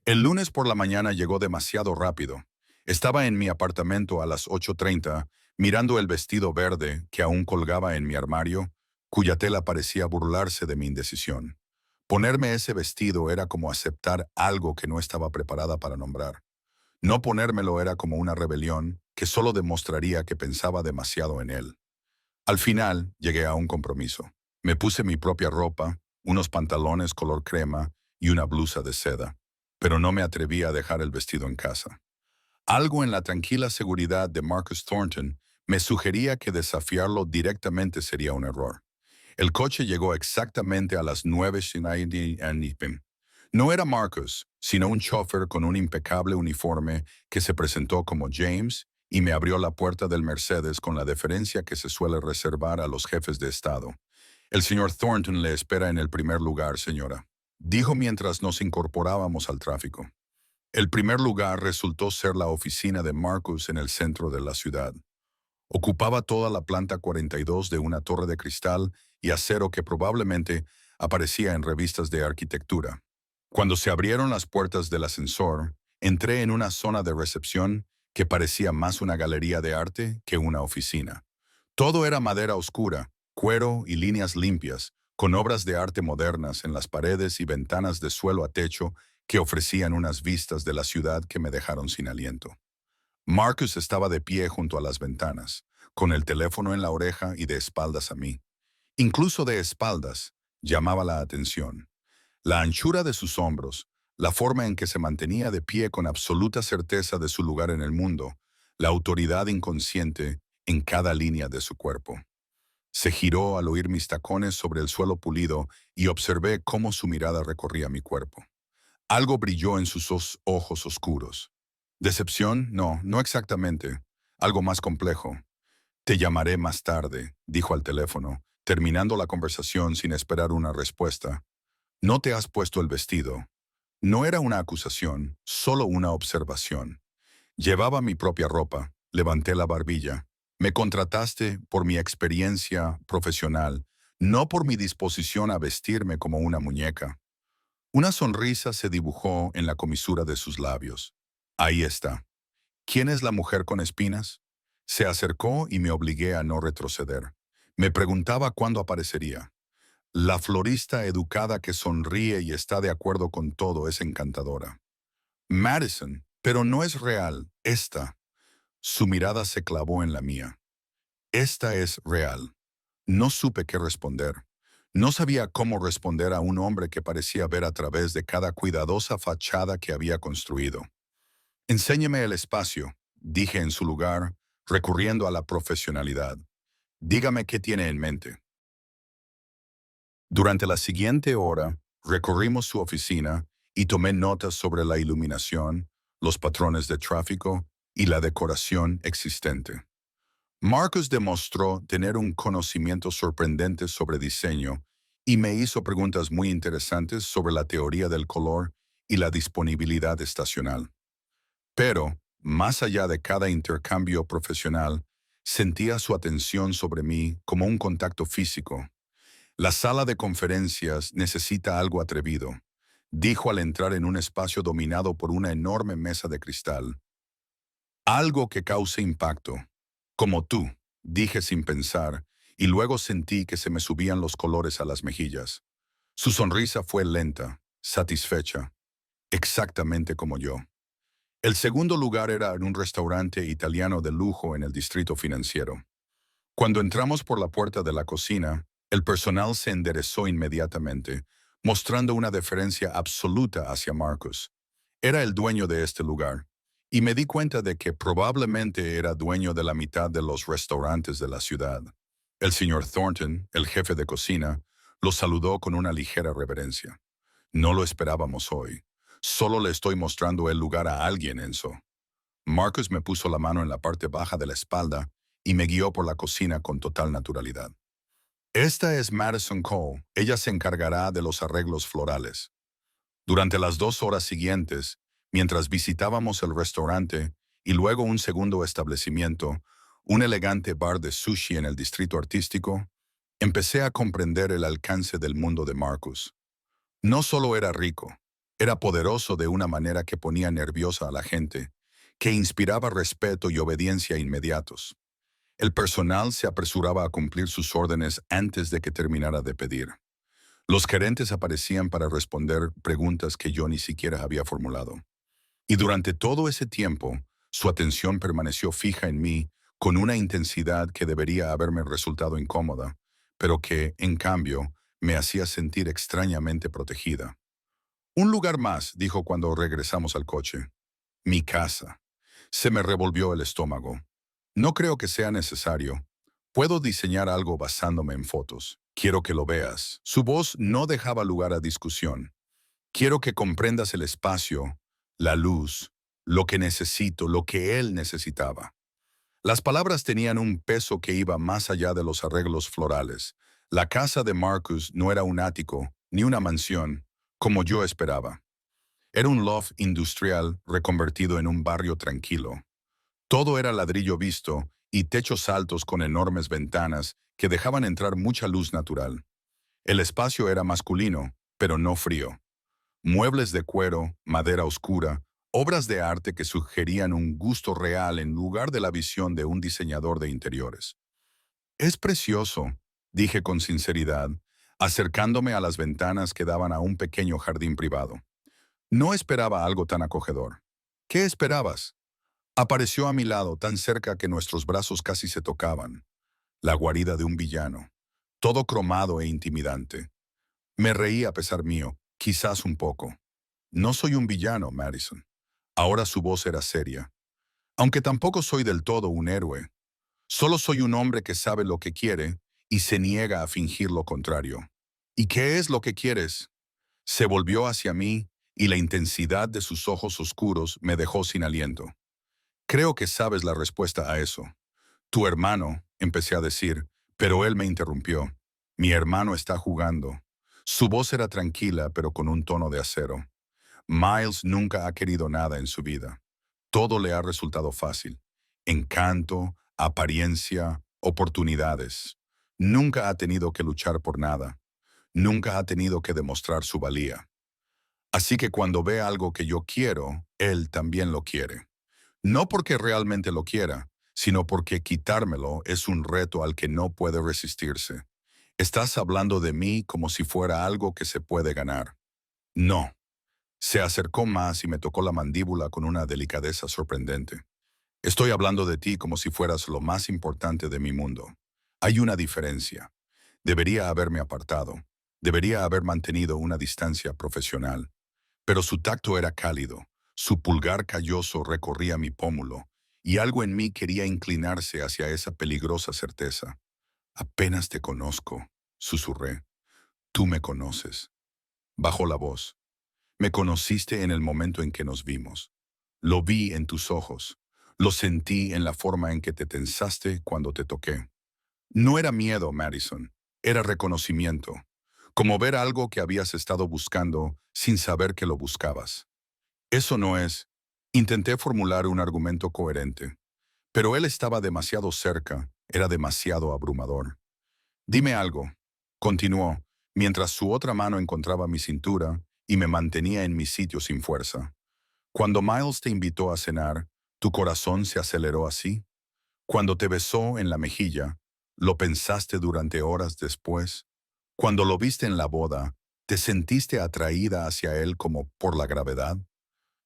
El lunes por la mañana llegó demasiado rápido. Estaba en mi apartamento a las 8:30, mirando el vestido verde que aún colgaba en mi armario, cuya tela parecía burlarse de mi indecisión. Ponerme ese vestido era como aceptar algo que no estaba preparada para nombrar. No ponérmelo era como una rebelión que solo demostraría que pensaba demasiado en él. Al final, llegué a un compromiso. Me puse mi propia ropa, unos pantalones color crema y una blusa de seda, pero no me atreví a dejar el vestido en casa. Algo en la tranquila seguridad de Marcus Thornton me sugería que desafiarlo directamente sería un error. El coche llegó exactamente a las 9:90 am. No era Marcus, sino un chofer con un impecable uniforme que se presentó como James y me abrió la puerta del Mercedes con la deferencia que se suele reservar a los jefes de Estado. El señor Thornton le espera en el primer lugar, señora, dijo mientras nos incorporábamos al tráfico. El primer lugar resultó ser la oficina de Marcus en el centro de la ciudad. Ocupaba toda la planta 42 de una torre de cristal y acero que probablemente aparecía en revistas de arquitectura. Cuando se abrieron las puertas del ascensor, entré en una zona de recepción que parecía más una galería de arte que una oficina. Todo era madera oscura, cuero y líneas limpias, con obras de arte modernas en las paredes y ventanas de suelo a techo que ofrecían unas vistas de la ciudad que me dejaron sin aliento. Marcus estaba de pie junto a las ventanas, con el teléfono en la oreja y de espaldas a mí. Incluso de espaldas, llamaba la atención. La anchura de sus hombros, la forma en que se mantenía de pie con absoluta certeza de su lugar en el mundo, la autoridad inconsciente en cada línea de su cuerpo. Se giró al oír mis tacones sobre el suelo pulido y observé cómo su mirada recorría mi cuerpo. Algo brilló en sus ojos oscuros. ¿Decepción? No, no exactamente. Algo más complejo. Te llamaré más tarde, dijo al teléfono, terminando la conversación sin esperar una respuesta. No te has puesto el vestido. No era una acusación, solo una observación. Llevaba mi propia ropa, levanté la barbilla. Me contrataste por mi experiencia profesional, no por mi disposición a vestirme como una muñeca. Una sonrisa se dibujó en la comisura de sus labios. Ahí está. ¿Quién es la mujer con espinas? Se acercó y me obligué a no retroceder. Me preguntaba cuándo aparecería. La florista educada que sonríe y está de acuerdo con todo es encantadora. Madison, pero no es real, esta. Su mirada se clavó en la mía. Esta es real. No supe qué responder. No sabía cómo responder a un hombre que parecía ver a través de cada cuidadosa fachada que había construido. Enséñeme el espacio, dije en su lugar, recurriendo a la profesionalidad. Dígame qué tiene en mente. Durante la siguiente hora, recorrimos su oficina y tomé notas sobre la iluminación, los patrones de tráfico y la decoración existente. Marcus demostró tener un conocimiento sorprendente sobre diseño y me hizo preguntas muy interesantes sobre la teoría del color y la disponibilidad estacional. Pero, más allá de cada intercambio profesional, sentía su atención sobre mí como un contacto físico. La sala de conferencias necesita algo atrevido, dijo al entrar en un espacio dominado por una enorme mesa de cristal. Algo que cause impacto. Como tú, dije sin pensar, y luego sentí que se me subían los colores a las mejillas. Su sonrisa fue lenta, satisfecha, exactamente como yo. El segundo lugar era en un restaurante italiano de lujo en el distrito financiero. Cuando entramos por la puerta de la cocina, el personal se enderezó inmediatamente, mostrando una deferencia absoluta hacia Marcus. Era el dueño de este lugar, y me di cuenta de que probablemente era dueño de la mitad de los restaurantes de la ciudad. El señor Thornton, el jefe de cocina, lo saludó con una ligera reverencia. No lo esperábamos hoy. Solo le estoy mostrando el lugar a alguien, Enzo. Marcus me puso la mano en la parte baja de la espalda y me guió por la cocina con total naturalidad. Esta es Madison Cole. Ella se encargará de los arreglos florales. Durante las 2 horas siguientes, mientras visitábamos el restaurante y luego un segundo establecimiento, un elegante bar de sushi en el distrito artístico, empecé a comprender el alcance del mundo de Marcus. No solo era rico, era poderoso de una manera que ponía nerviosa a la gente, que inspiraba respeto y obediencia inmediatos. El personal se apresuraba a cumplir sus órdenes antes de que terminara de pedir. Los gerentes aparecían para responder preguntas que yo ni siquiera había formulado. Y durante todo ese tiempo, su atención permaneció fija en mí con una intensidad que debería haberme resultado incómoda, pero que, en cambio, me hacía sentir extrañamente protegida. Un lugar más, dijo cuando regresamos al coche. Mi casa. Se me revolvió el estómago. No creo que sea necesario. Puedo diseñar algo basándome en fotos. Quiero que lo veas. Su voz no dejaba lugar a discusión. Quiero que comprendas el espacio, la luz, lo que necesito, lo que él necesitaba. Las palabras tenían un peso que iba más allá de los arreglos florales. La casa de Marcus no era un ático, ni una mansión, como yo esperaba. Era un loft industrial reconvertido en un barrio tranquilo. Todo era ladrillo visto y techos altos con enormes ventanas que dejaban entrar mucha luz natural. El espacio era masculino, pero no frío. Muebles de cuero, madera oscura, obras de arte que sugerían un gusto real en lugar de la visión de un diseñador de interiores. Es precioso, dije con sinceridad, acercándome a las ventanas que daban a un pequeño jardín privado. No esperaba algo tan acogedor. ¿Qué esperabas? Apareció a mi lado tan cerca que nuestros brazos casi se tocaban. La guarida de un villano, todo cromado e intimidante. Me reí a pesar mío, quizás un poco. No soy un villano, Madison. Ahora su voz era seria. Aunque tampoco soy del todo un héroe. Solo soy un hombre que sabe lo que quiere y se niega a fingir lo contrario. ¿Y qué es lo que quieres? Se volvió hacia mí y la intensidad de sus ojos oscuros me dejó sin aliento. Creo que sabes la respuesta a eso. Tu hermano, empecé a decir, pero él me interrumpió. Mi hermano está jugando. Su voz era tranquila, pero con un tono de acero. Miles nunca ha querido nada en su vida. Todo le ha resultado fácil. Encanto, apariencia, oportunidades. Nunca ha tenido que luchar por nada. Nunca ha tenido que demostrar su valía. Así que cuando ve algo que yo quiero, él también lo quiere. No porque realmente lo quiera, sino porque quitármelo es un reto al que no puede resistirse. Estás hablando de mí como si fuera algo que se puede ganar. No. Se acercó más y me tocó la mandíbula con una delicadeza sorprendente. Estoy hablando de ti como si fueras lo más importante de mi mundo. Hay una diferencia. Debería haberme apartado. Debería haber mantenido una distancia profesional. Pero su tacto era cálido. Su pulgar calloso recorría mi pómulo, y algo en mí quería inclinarse hacia esa peligrosa certeza. Apenas te conozco, susurré. Tú me conoces. Bajó la voz. Me conociste en el momento en que nos vimos. Lo vi en tus ojos. Lo sentí en la forma en que te tensaste cuando te toqué. No era miedo, Madison. Era reconocimiento. Como ver algo que habías estado buscando sin saber que lo buscabas. Eso no es. Intenté formular un argumento coherente. Pero él estaba demasiado cerca. Era demasiado abrumador. Dime algo. Continuó, mientras su otra mano encontraba mi cintura y me mantenía en mi sitio sin fuerza. Cuando Miles te invitó a cenar, ¿Tu corazón se aceleró así? Cuando te besó en la mejilla, ¿lo pensaste durante horas después? Cuando lo viste en la boda, ¿te sentiste atraída hacia él como por la gravedad?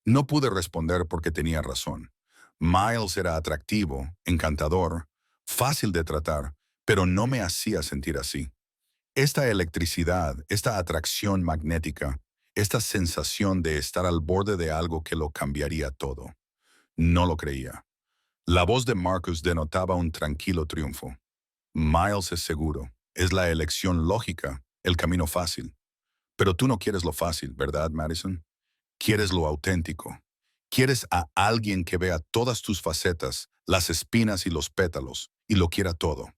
No pude responder porque tenía razón. Miles era atractivo, encantador, fácil de tratar, pero no me hacía sentir así. Esta electricidad, esta atracción magnética, esta sensación de estar al borde de algo que lo cambiaría todo. No lo creía. La voz de Marcus denotaba un tranquilo triunfo. Miles es seguro, es la elección lógica, el camino fácil. Pero tú no quieres lo fácil, ¿verdad, Madison? Quieres lo auténtico. Quieres a alguien que vea todas tus facetas, las espinas y los pétalos, y lo quiera todo.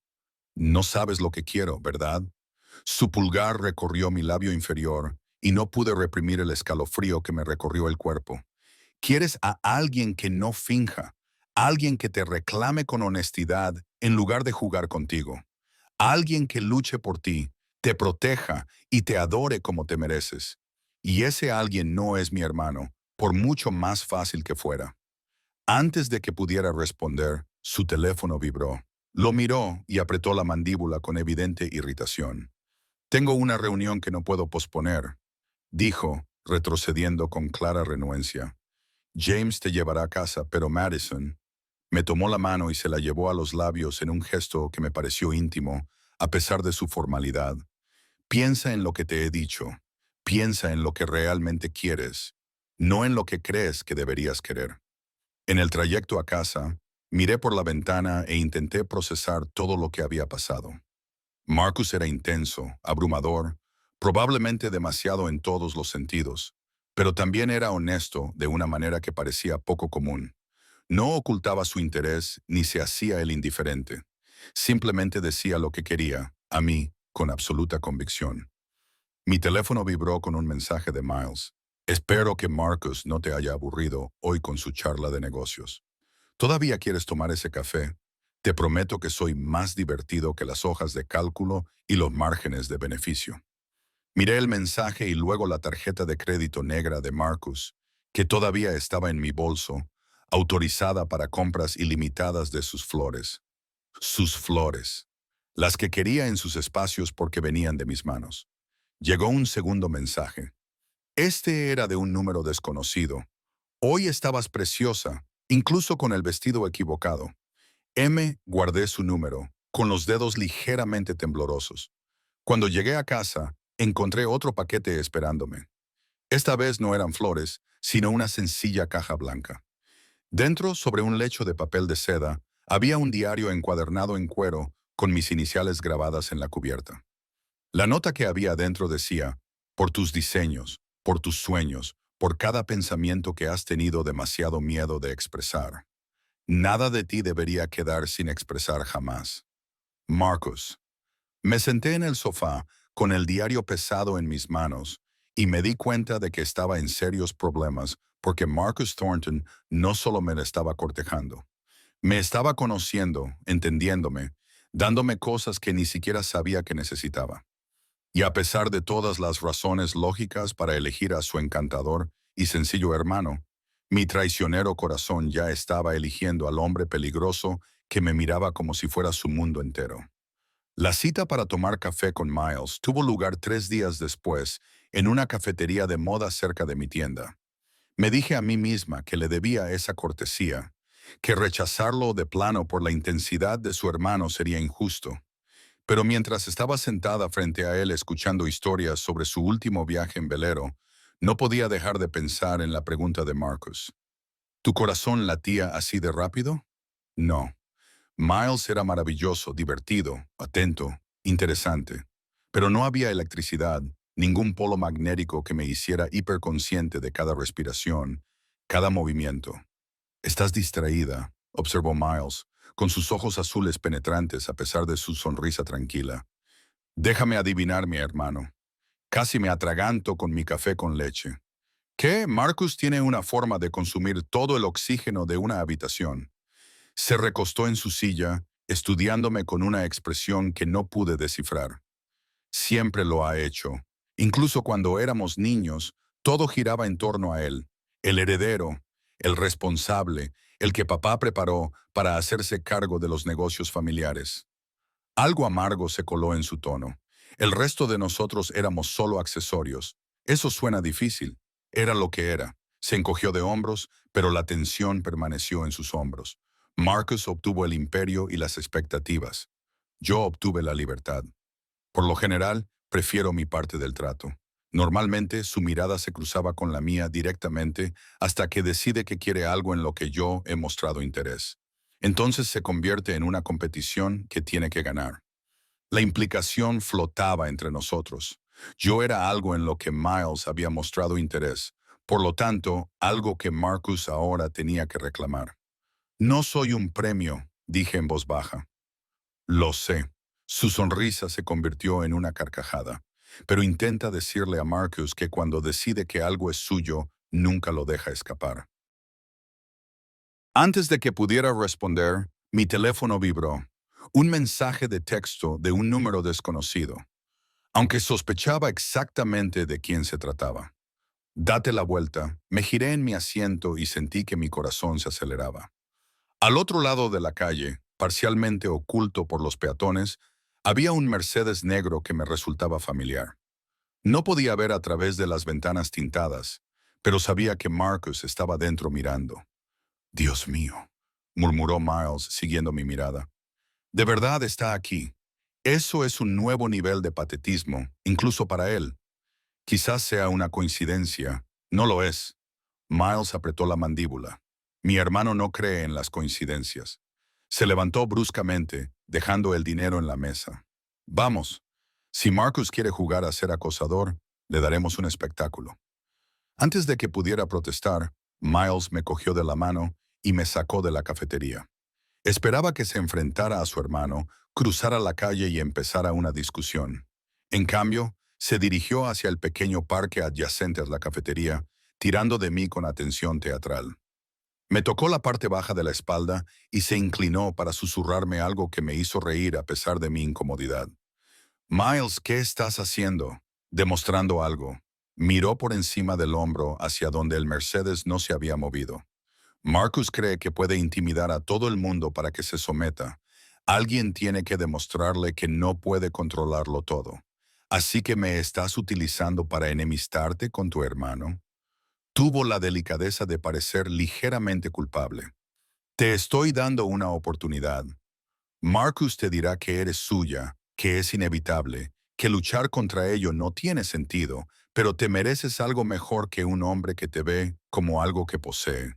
No sabes lo que quiero, ¿verdad? Su pulgar recorrió mi labio inferior y no pude reprimir el escalofrío que me recorrió el cuerpo. Quieres a alguien que no finja, alguien que te reclame con honestidad en lugar de jugar contigo, alguien que luche por ti, te proteja y te adore como te mereces. Y ese alguien no es mi hermano, por mucho más fácil que fuera. Antes de que pudiera responder, su teléfono vibró. Lo miró y apretó la mandíbula con evidente irritación. Tengo una reunión que no puedo posponer, dijo, retrocediendo con clara renuencia. James te llevará a casa, pero Madison me tomó la mano y se la llevó a los labios en un gesto que me pareció íntimo, a pesar de su formalidad. Piensa en lo que te he dicho. Piensa en lo que realmente quieres, no en lo que crees que deberías querer. En el trayecto a casa, miré por la ventana e intenté procesar todo lo que había pasado. Marcus era intenso, abrumador, probablemente demasiado en todos los sentidos, pero también era honesto de una manera que parecía poco común. No ocultaba su interés ni se hacía el indiferente. Simplemente decía lo que quería, a mí, con absoluta convicción. Mi teléfono vibró con un mensaje de Miles. Espero que Marcus no te haya aburrido hoy con su charla de negocios. ¿Todavía quieres tomar ese café? Te prometo que soy más divertido que las hojas de cálculo y los márgenes de beneficio. Miré el mensaje y luego la tarjeta de crédito negra de Marcus, que todavía estaba en mi bolso, autorizada para compras ilimitadas de sus flores. Sus flores. Las que quería en sus espacios porque venían de mis manos. Llegó un segundo mensaje. Este era de un número desconocido. Hoy estabas preciosa, incluso con el vestido equivocado. Guardé su número, con los dedos ligeramente temblorosos. Cuando llegué a casa, encontré otro paquete esperándome. Esta vez no eran flores, sino una sencilla caja blanca. Dentro, sobre un lecho de papel de seda, había un diario encuadernado en cuero con mis iniciales grabadas en la cubierta. La nota que había dentro decía, por tus diseños, por tus sueños, por cada pensamiento que has tenido demasiado miedo de expresar. Nada de ti debería quedar sin expresar jamás. Marcus. Me senté en el sofá, con el diario pesado en mis manos, y me di cuenta de que estaba en serios problemas porque Marcus Thornton no solo me estaba cortejando, me estaba conociendo, entendiéndome, dándome cosas que ni siquiera sabía que necesitaba. Y a pesar de todas las razones lógicas para elegir a su encantador y sencillo hermano, mi traicionero corazón ya estaba eligiendo al hombre peligroso que me miraba como si fuera su mundo entero. La cita para tomar café con Miles tuvo lugar 3 días después en una cafetería de moda cerca de mi tienda. Me dije a mí misma que le debía esa cortesía, que rechazarlo de plano por la intensidad de su hermano sería injusto. Pero mientras estaba sentada frente a él escuchando historias sobre su último viaje en velero, no podía dejar de pensar en la pregunta de Marcus. ¿Tu corazón latía así de rápido? No. Miles era maravilloso, divertido, atento, interesante. Pero no había electricidad, ningún polo magnético que me hiciera hiperconsciente de cada respiración, cada movimiento. Estás distraída, observó Miles, con sus ojos azules penetrantes a pesar de su sonrisa tranquila. Déjame adivinar, mi hermano. Casi me atraganto con mi café con leche. ¿Qué? Marcus tiene una forma de consumir todo el oxígeno de una habitación. Se recostó en su silla, estudiándome con una expresión que no pude descifrar. Siempre lo ha hecho. Incluso cuando éramos niños, todo giraba en torno a él. El heredero, el responsable, el que papá preparó para hacerse cargo de los negocios familiares. Algo amargo se coló en su tono. El resto de nosotros éramos solo accesorios. Eso suena difícil. Era lo que era. Se encogió de hombros, pero la tensión permaneció en sus hombros. Marcus obtuvo el imperio y las expectativas. Yo obtuve la libertad. Por lo general, prefiero mi parte del trato. Normalmente, su mirada se cruzaba con la mía directamente hasta que decide que quiere algo en lo que yo he mostrado interés. Entonces se convierte en una competición que tiene que ganar. La implicación flotaba entre nosotros. Yo era algo en lo que Miles había mostrado interés, por lo tanto, algo que Marcus ahora tenía que reclamar. No soy un premio, dije en voz baja. Lo sé. Su sonrisa se convirtió en una carcajada, pero intenta decirle a Marcus que cuando decide que algo es suyo, nunca lo deja escapar. Antes de que pudiera responder, mi teléfono vibró. Un mensaje de texto de un número desconocido, aunque sospechaba exactamente de quién se trataba. Date la vuelta, me giré en mi asiento y sentí que mi corazón se aceleraba. Al otro lado de la calle, parcialmente oculto por los peatones, había un Mercedes negro que me resultaba familiar. No podía ver a través de las ventanas tintadas, pero sabía que Marcus estaba dentro mirando. Dios mío, murmuró Miles siguiendo mi mirada. De verdad está aquí. Eso es un nuevo nivel de patetismo, incluso para él. Quizás sea una coincidencia. No lo es. Miles apretó la mandíbula. Mi hermano no cree en las coincidencias. Se levantó bruscamente, dejando el dinero en la mesa. Vamos. Si Marcus quiere jugar a ser acosador, le daremos un espectáculo. Antes de que pudiera protestar, Miles me cogió de la mano y me sacó de la cafetería. Esperaba que se enfrentara a su hermano, cruzara la calle y empezara una discusión. En cambio, se dirigió hacia el pequeño parque adyacente a la cafetería, tirando de mí con atención teatral. Me tocó la parte baja de la espalda y se inclinó para susurrarme algo que me hizo reír a pesar de mi incomodidad. Miles, ¿qué estás haciendo? Demostrando algo. Miró por encima del hombro hacia donde el Mercedes no se había movido. Marcus cree que puede intimidar a todo el mundo para que se someta. Alguien tiene que demostrarle que no puede controlarlo todo. Así que me estás utilizando para enemistarte con tu hermano. Tuvo la delicadeza de parecer ligeramente culpable. Te estoy dando una oportunidad. Marcus te dirá que eres suya, que es inevitable, que luchar contra ello no tiene sentido, pero te mereces algo mejor que un hombre que te ve como algo que posee.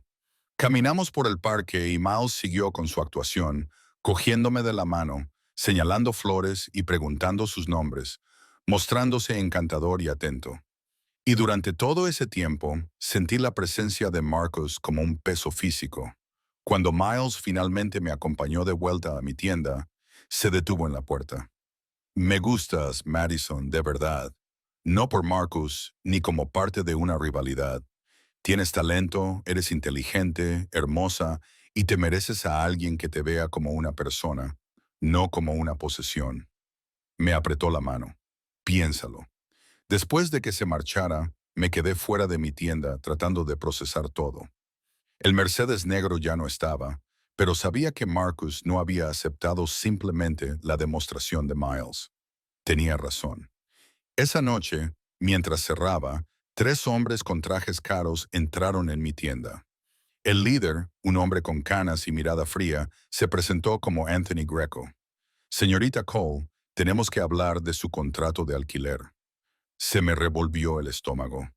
Caminamos por el parque y Miles siguió con su actuación, cogiéndome de la mano, señalando flores y preguntando sus nombres, mostrándose encantador y atento. Y durante todo ese tiempo, sentí la presencia de Marcus como un peso físico. Cuando Miles finalmente me acompañó de vuelta a mi tienda, se detuvo en la puerta. Me gustas, Madison, de verdad. No por Marcus, ni como parte de una rivalidad. Tienes talento, eres inteligente, hermosa, y te mereces a alguien que te vea como una persona, no como una posesión. Me apretó la mano. Piénsalo. Después de que se marchara, me quedé fuera de mi tienda tratando de procesar todo. El Mercedes negro ya no estaba, pero sabía que Marcus no había aceptado simplemente la demostración de Miles. Tenía razón. Esa noche, mientras cerraba, 3 hombres con trajes caros entraron en mi tienda. El líder, un hombre con canas y mirada fría, se presentó como Anthony Greco. Señorita Cole, tenemos que hablar de su contrato de alquiler. Se me revolvió el estómago.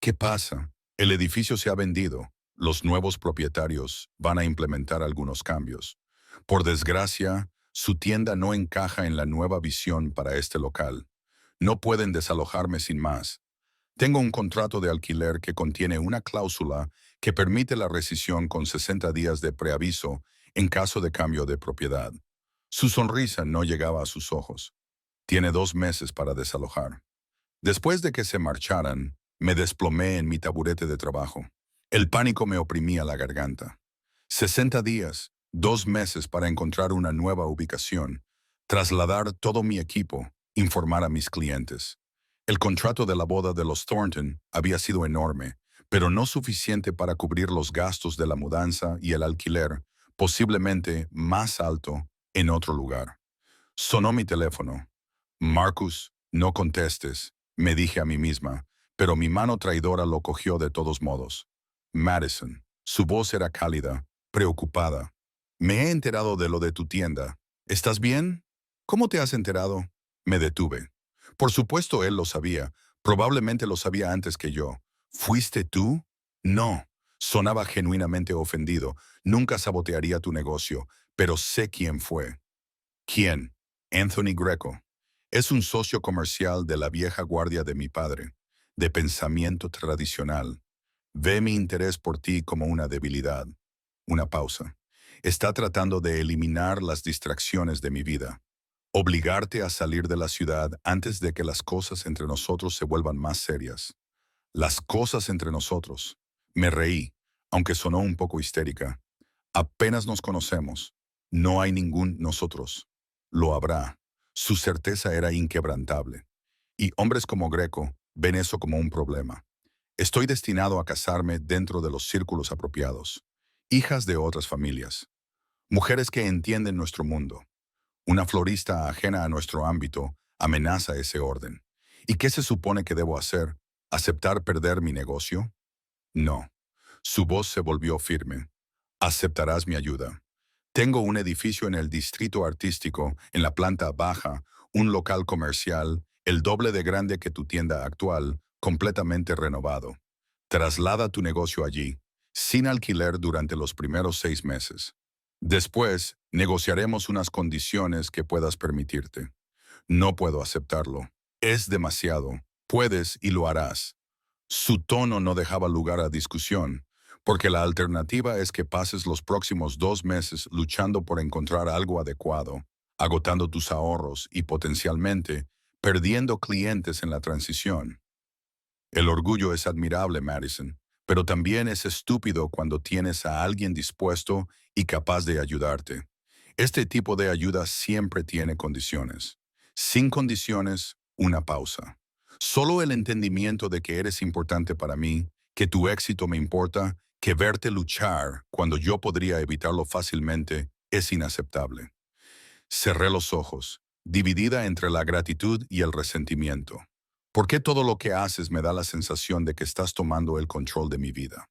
¿Qué pasa? El edificio se ha vendido. Los nuevos propietarios van a implementar algunos cambios. Por desgracia, su tienda no encaja en la nueva visión para este local. No pueden desalojarme sin más. Tengo un contrato de alquiler que contiene una cláusula que permite la rescisión con 60 días de preaviso en caso de cambio de propiedad. Su sonrisa no llegaba a sus ojos. Tiene 2 meses para desalojar. Después de que se marcharan, me desplomé en mi taburete de trabajo. El pánico me oprimía la garganta. 60 días, 2 meses para encontrar una nueva ubicación, trasladar todo mi equipo, informar a mis clientes. El contrato de la boda de los Thornton había sido enorme, pero no suficiente para cubrir los gastos de la mudanza y el alquiler, posiblemente más alto en otro lugar. Sonó mi teléfono. Marcus, no contestes, me dije a mí misma, pero mi mano traidora lo cogió de todos modos. Madison. Su voz era cálida, preocupada. Me he enterado de lo de tu tienda. ¿Estás bien? ¿Cómo te has enterado? Me detuve. Por supuesto él lo sabía. Probablemente lo sabía antes que yo. ¿Fuiste tú? No. Sonaba genuinamente ofendido. Nunca sabotearía tu negocio, pero sé quién fue. ¿Quién? Anthony Greco. Es un socio comercial de la vieja guardia de mi padre, de pensamiento tradicional. Ve mi interés por ti como una debilidad. Una pausa. Está tratando de eliminar las distracciones de mi vida. Obligarte a salir de la ciudad antes de que las cosas entre nosotros se vuelvan más serias. Las cosas entre nosotros. Me reí, aunque sonó un poco histérica. Apenas nos conocemos. No hay ningún nosotros. Lo habrá. Su certeza era inquebrantable. Y hombres como Greco ven eso como un problema. Estoy destinado a casarme dentro de los círculos apropiados. Hijas de otras familias. Mujeres que entienden nuestro mundo. Una florista ajena a nuestro ámbito amenaza ese orden. ¿Y qué se supone que debo hacer? ¿Aceptar perder mi negocio? No. Su voz se volvió firme. Aceptarás mi ayuda. Tengo un edificio en el distrito artístico, en la planta baja, un local comercial, el doble de grande que tu tienda actual, completamente renovado. Traslada tu negocio allí, sin alquiler durante los primeros 6 meses. Después, negociaremos unas condiciones que puedas permitirte. No puedo aceptarlo. Es demasiado. Puedes y lo harás. Su tono no dejaba lugar a discusión, porque la alternativa es que pases los próximos 2 meses luchando por encontrar algo adecuado, agotando tus ahorros y potencialmente perdiendo clientes en la transición. El orgullo es admirable, Madison, pero también es estúpido cuando tienes a alguien dispuesto y capaz de ayudarte. Este tipo de ayuda siempre tiene condiciones. Sin condiciones, una pausa. Solo el entendimiento de que eres importante para mí, que tu éxito me importa, que verte luchar cuando yo podría evitarlo fácilmente, es inaceptable. Cerré los ojos, dividida entre la gratitud y el resentimiento. ¿Por qué todo lo que haces me da la sensación de que estás tomando el control de mi vida?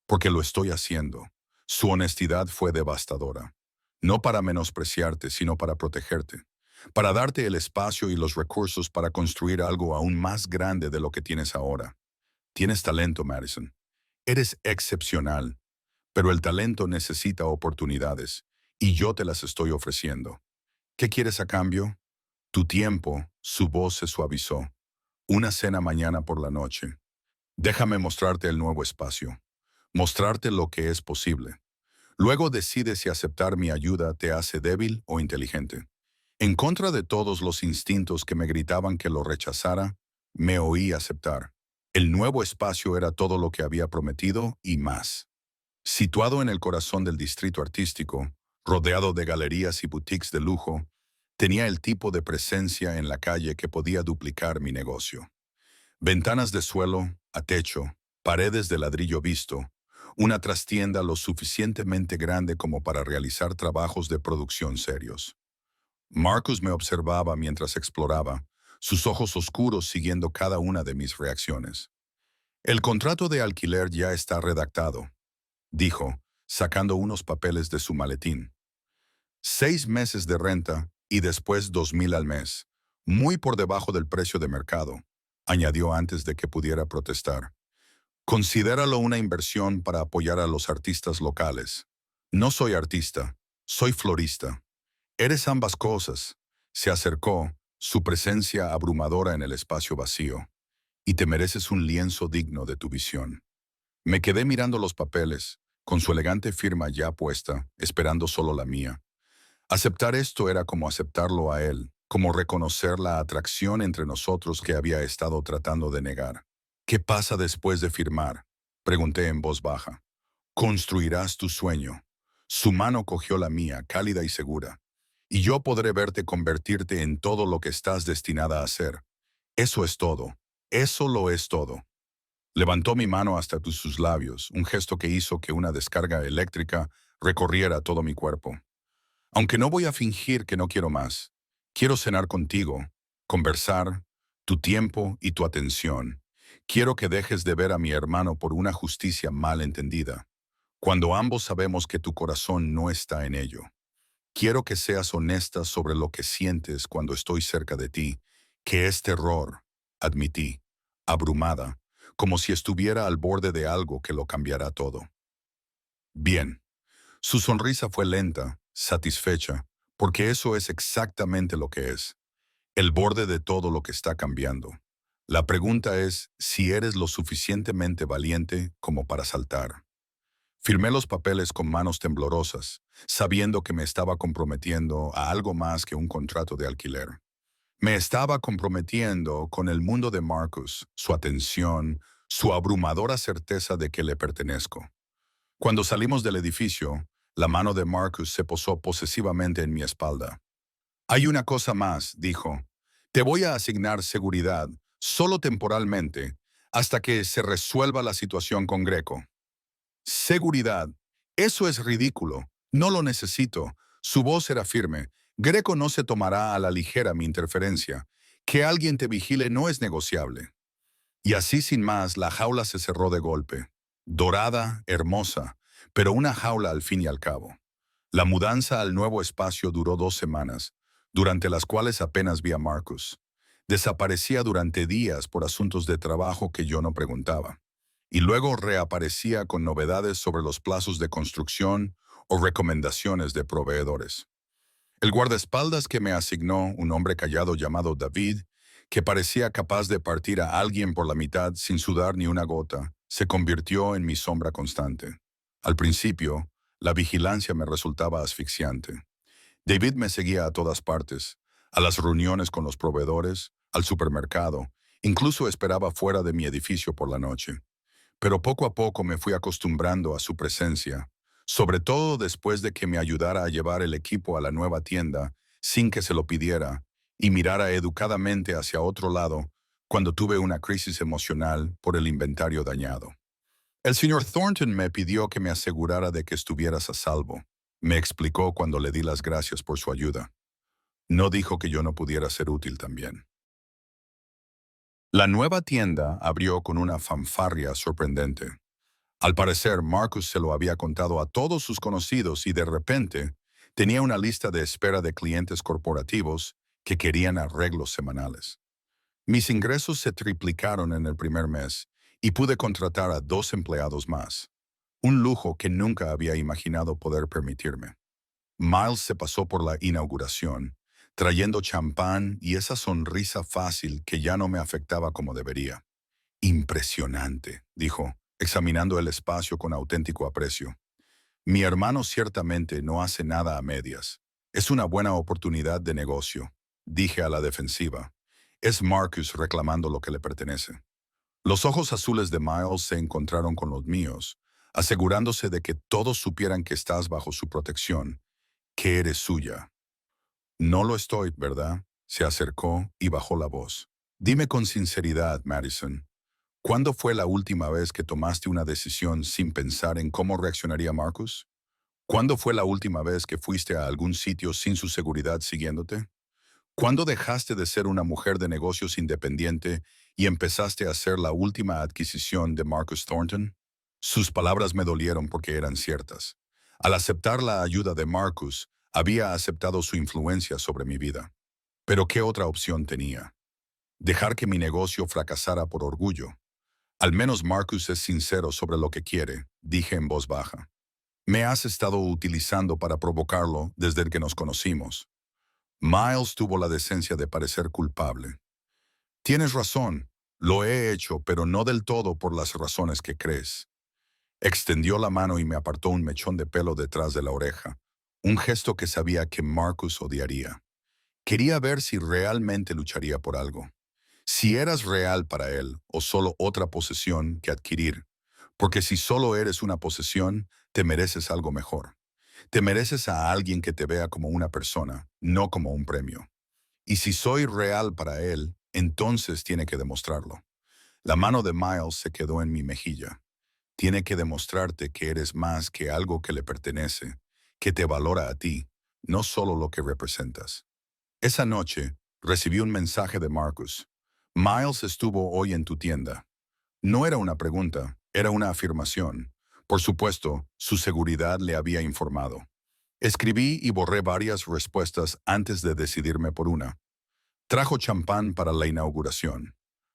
Porque lo estoy haciendo. Su honestidad fue devastadora. No para menospreciarte, sino para protegerte. Para darte el espacio y los recursos para construir algo aún más grande de lo que tienes ahora. Tienes talento, Madison. Eres excepcional. Pero el talento necesita oportunidades, y yo te las estoy ofreciendo. ¿Qué quieres a cambio? Tu tiempo. Su voz se suavizó. Una cena mañana por la noche. Déjame mostrarte el nuevo espacio. Mostrarte lo que es posible. Luego decide si aceptar mi ayuda te hace débil o inteligente. En contra de todos los instintos que me gritaban que lo rechazara, me oí aceptar. El nuevo espacio era todo lo que había prometido y más. Situado en el corazón del distrito artístico, rodeado de galerías y boutiques de lujo, tenía el tipo de presencia en la calle que podía duplicar mi negocio. Ventanas de suelo a techo, paredes de ladrillo visto, una trastienda lo suficientemente grande como para realizar trabajos de producción serios. Marcus me observaba mientras exploraba, sus ojos oscuros siguiendo cada una de mis reacciones. El contrato de alquiler ya está redactado, dijo, sacando unos papeles de su maletín. 6 meses de renta y después 2,000 al mes, muy por debajo del precio de mercado, añadió antes de que pudiera protestar. Considéralo una inversión para apoyar a los artistas locales. No soy artista, soy florista. Eres ambas cosas. Se acercó, su presencia abrumadora en el espacio vacío. Y te mereces un lienzo digno de tu visión. Me quedé mirando los papeles, con su elegante firma ya puesta, esperando solo la mía. Aceptar esto era como aceptarlo a él, como reconocer la atracción entre nosotros que había estado tratando de negar. ¿Qué pasa después de firmar? Pregunté en voz baja. Construirás tu sueño. Su mano cogió la mía, cálida y segura. Y yo podré verte convertirte en todo lo que estás destinada a ser. Eso es todo. Eso lo es todo. Levantó mi mano hasta sus labios, un gesto que hizo que una descarga eléctrica recorriera todo mi cuerpo. Aunque no voy a fingir que no quiero más, quiero cenar contigo, conversar, tu tiempo y tu atención. Quiero que dejes de ver a mi hermano por una justicia mal entendida, cuando ambos sabemos que tu corazón no está en ello. Quiero que seas honesta sobre lo que sientes cuando estoy cerca de ti, que es terror, admití, abrumada, como si estuviera al borde de algo que lo cambiará todo. Bien. Su sonrisa fue lenta, satisfecha, porque eso es exactamente lo que es, el borde de todo lo que está cambiando. La pregunta es si eres lo suficientemente valiente como para saltar. Firmé los papeles con manos temblorosas, sabiendo que me estaba comprometiendo a algo más que un contrato de alquiler. Me estaba comprometiendo con el mundo de Marcus, su atención, su abrumadora certeza de que le pertenezco. Cuando salimos del edificio, la mano de Marcus se posó posesivamente en mi espalda. Hay una cosa más, dijo. Te voy a asignar seguridad, solo temporalmente, hasta que se resuelva la situación con Greco. Seguridad. Eso es ridículo. No lo necesito. Su voz era firme. Greco no se tomará a la ligera mi interferencia. Que alguien te vigile no es negociable. Y así sin más, la jaula se cerró de golpe. Dorada, hermosa, pero una jaula al fin y al cabo. La mudanza al nuevo espacio duró 2 semanas, durante las cuales apenas vi a Marcus. Desaparecía durante días por asuntos de trabajo que yo no preguntaba. Y luego reaparecía con novedades sobre los plazos de construcción o recomendaciones de proveedores. El guardaespaldas que me asignó, un hombre callado llamado David, que parecía capaz de partir a alguien por la mitad sin sudar ni una gota, se convirtió en mi sombra constante. Al principio, la vigilancia me resultaba asfixiante. David me seguía a todas partes, a las reuniones con los proveedores, al supermercado, incluso esperaba fuera de mi edificio por la noche. Pero poco a poco me fui acostumbrando a su presencia, sobre todo después de que me ayudara a llevar el equipo a la nueva tienda sin que se lo pidiera y mirara educadamente hacia otro lado cuando tuve una crisis emocional por el inventario dañado. El señor Thornton me pidió que me asegurara de que estuvieras a salvo. Me explicó cuando le di las gracias por su ayuda. No dijo que yo no pudiera ser útil también. La nueva tienda abrió con una fanfarria sorprendente. Al parecer, Marcus se lo había contado a todos sus conocidos y de repente tenía una lista de espera de clientes corporativos que querían arreglos semanales. Mis ingresos se triplicaron en el primer mes y pude contratar a 2 empleados más, un lujo que nunca había imaginado poder permitirme. Miles se pasó por la inauguración, trayendo champán y esa sonrisa fácil que ya no me afectaba como debería. Impresionante, dijo, examinando el espacio con auténtico aprecio. Mi hermano ciertamente no hace nada a medias. Es una buena oportunidad de negocio, dije a la defensiva. Es Marcus reclamando lo que le pertenece. Los ojos azules de Miles se encontraron con los míos, asegurándose de que todos supieran que estás bajo su protección, que eres suya. No lo estoy, ¿verdad? Se acercó y bajó la voz. Dime con sinceridad, Madison. ¿Cuándo fue la última vez que tomaste una decisión sin pensar en cómo reaccionaría Marcus? ¿Cuándo fue la última vez que fuiste a algún sitio sin su seguridad siguiéndote? ¿Cuándo dejaste de ser una mujer de negocios independiente y empezaste a ser la última adquisición de Marcus Thornton? Sus palabras me dolieron porque eran ciertas. Al aceptar la ayuda de Marcus, había aceptado su influencia sobre mi vida. Pero ¿qué otra opción tenía? Dejar que mi negocio fracasara por orgullo. Al menos Marcus es sincero sobre lo que quiere, dije en voz baja. Me has estado utilizando para provocarlo desde que nos conocimos. Miles tuvo la decencia de parecer culpable. Tienes razón, lo he hecho, pero no del todo por las razones que crees. Extendió la mano y me apartó un mechón de pelo detrás de la oreja, un gesto que sabía que Marcus odiaría. Quería ver si realmente lucharía por algo. Si eras real para él o solo otra posesión que adquirir, porque si solo eres una posesión, te mereces algo mejor. Te mereces a alguien que te vea como una persona, no como un premio. Y si soy real para él, entonces tiene que demostrarlo. La mano de Miles se quedó en mi mejilla. Tiene que demostrarte que eres más que algo que le pertenece, que te valora a ti, no solo lo que representas. Esa noche, recibí un mensaje de Marcus. Miles estuvo hoy en tu tienda. No era una pregunta, era una afirmación. Por supuesto, su seguridad le había informado. Escribí y borré varias respuestas antes de decidirme por una. Trajo champán para la inauguración.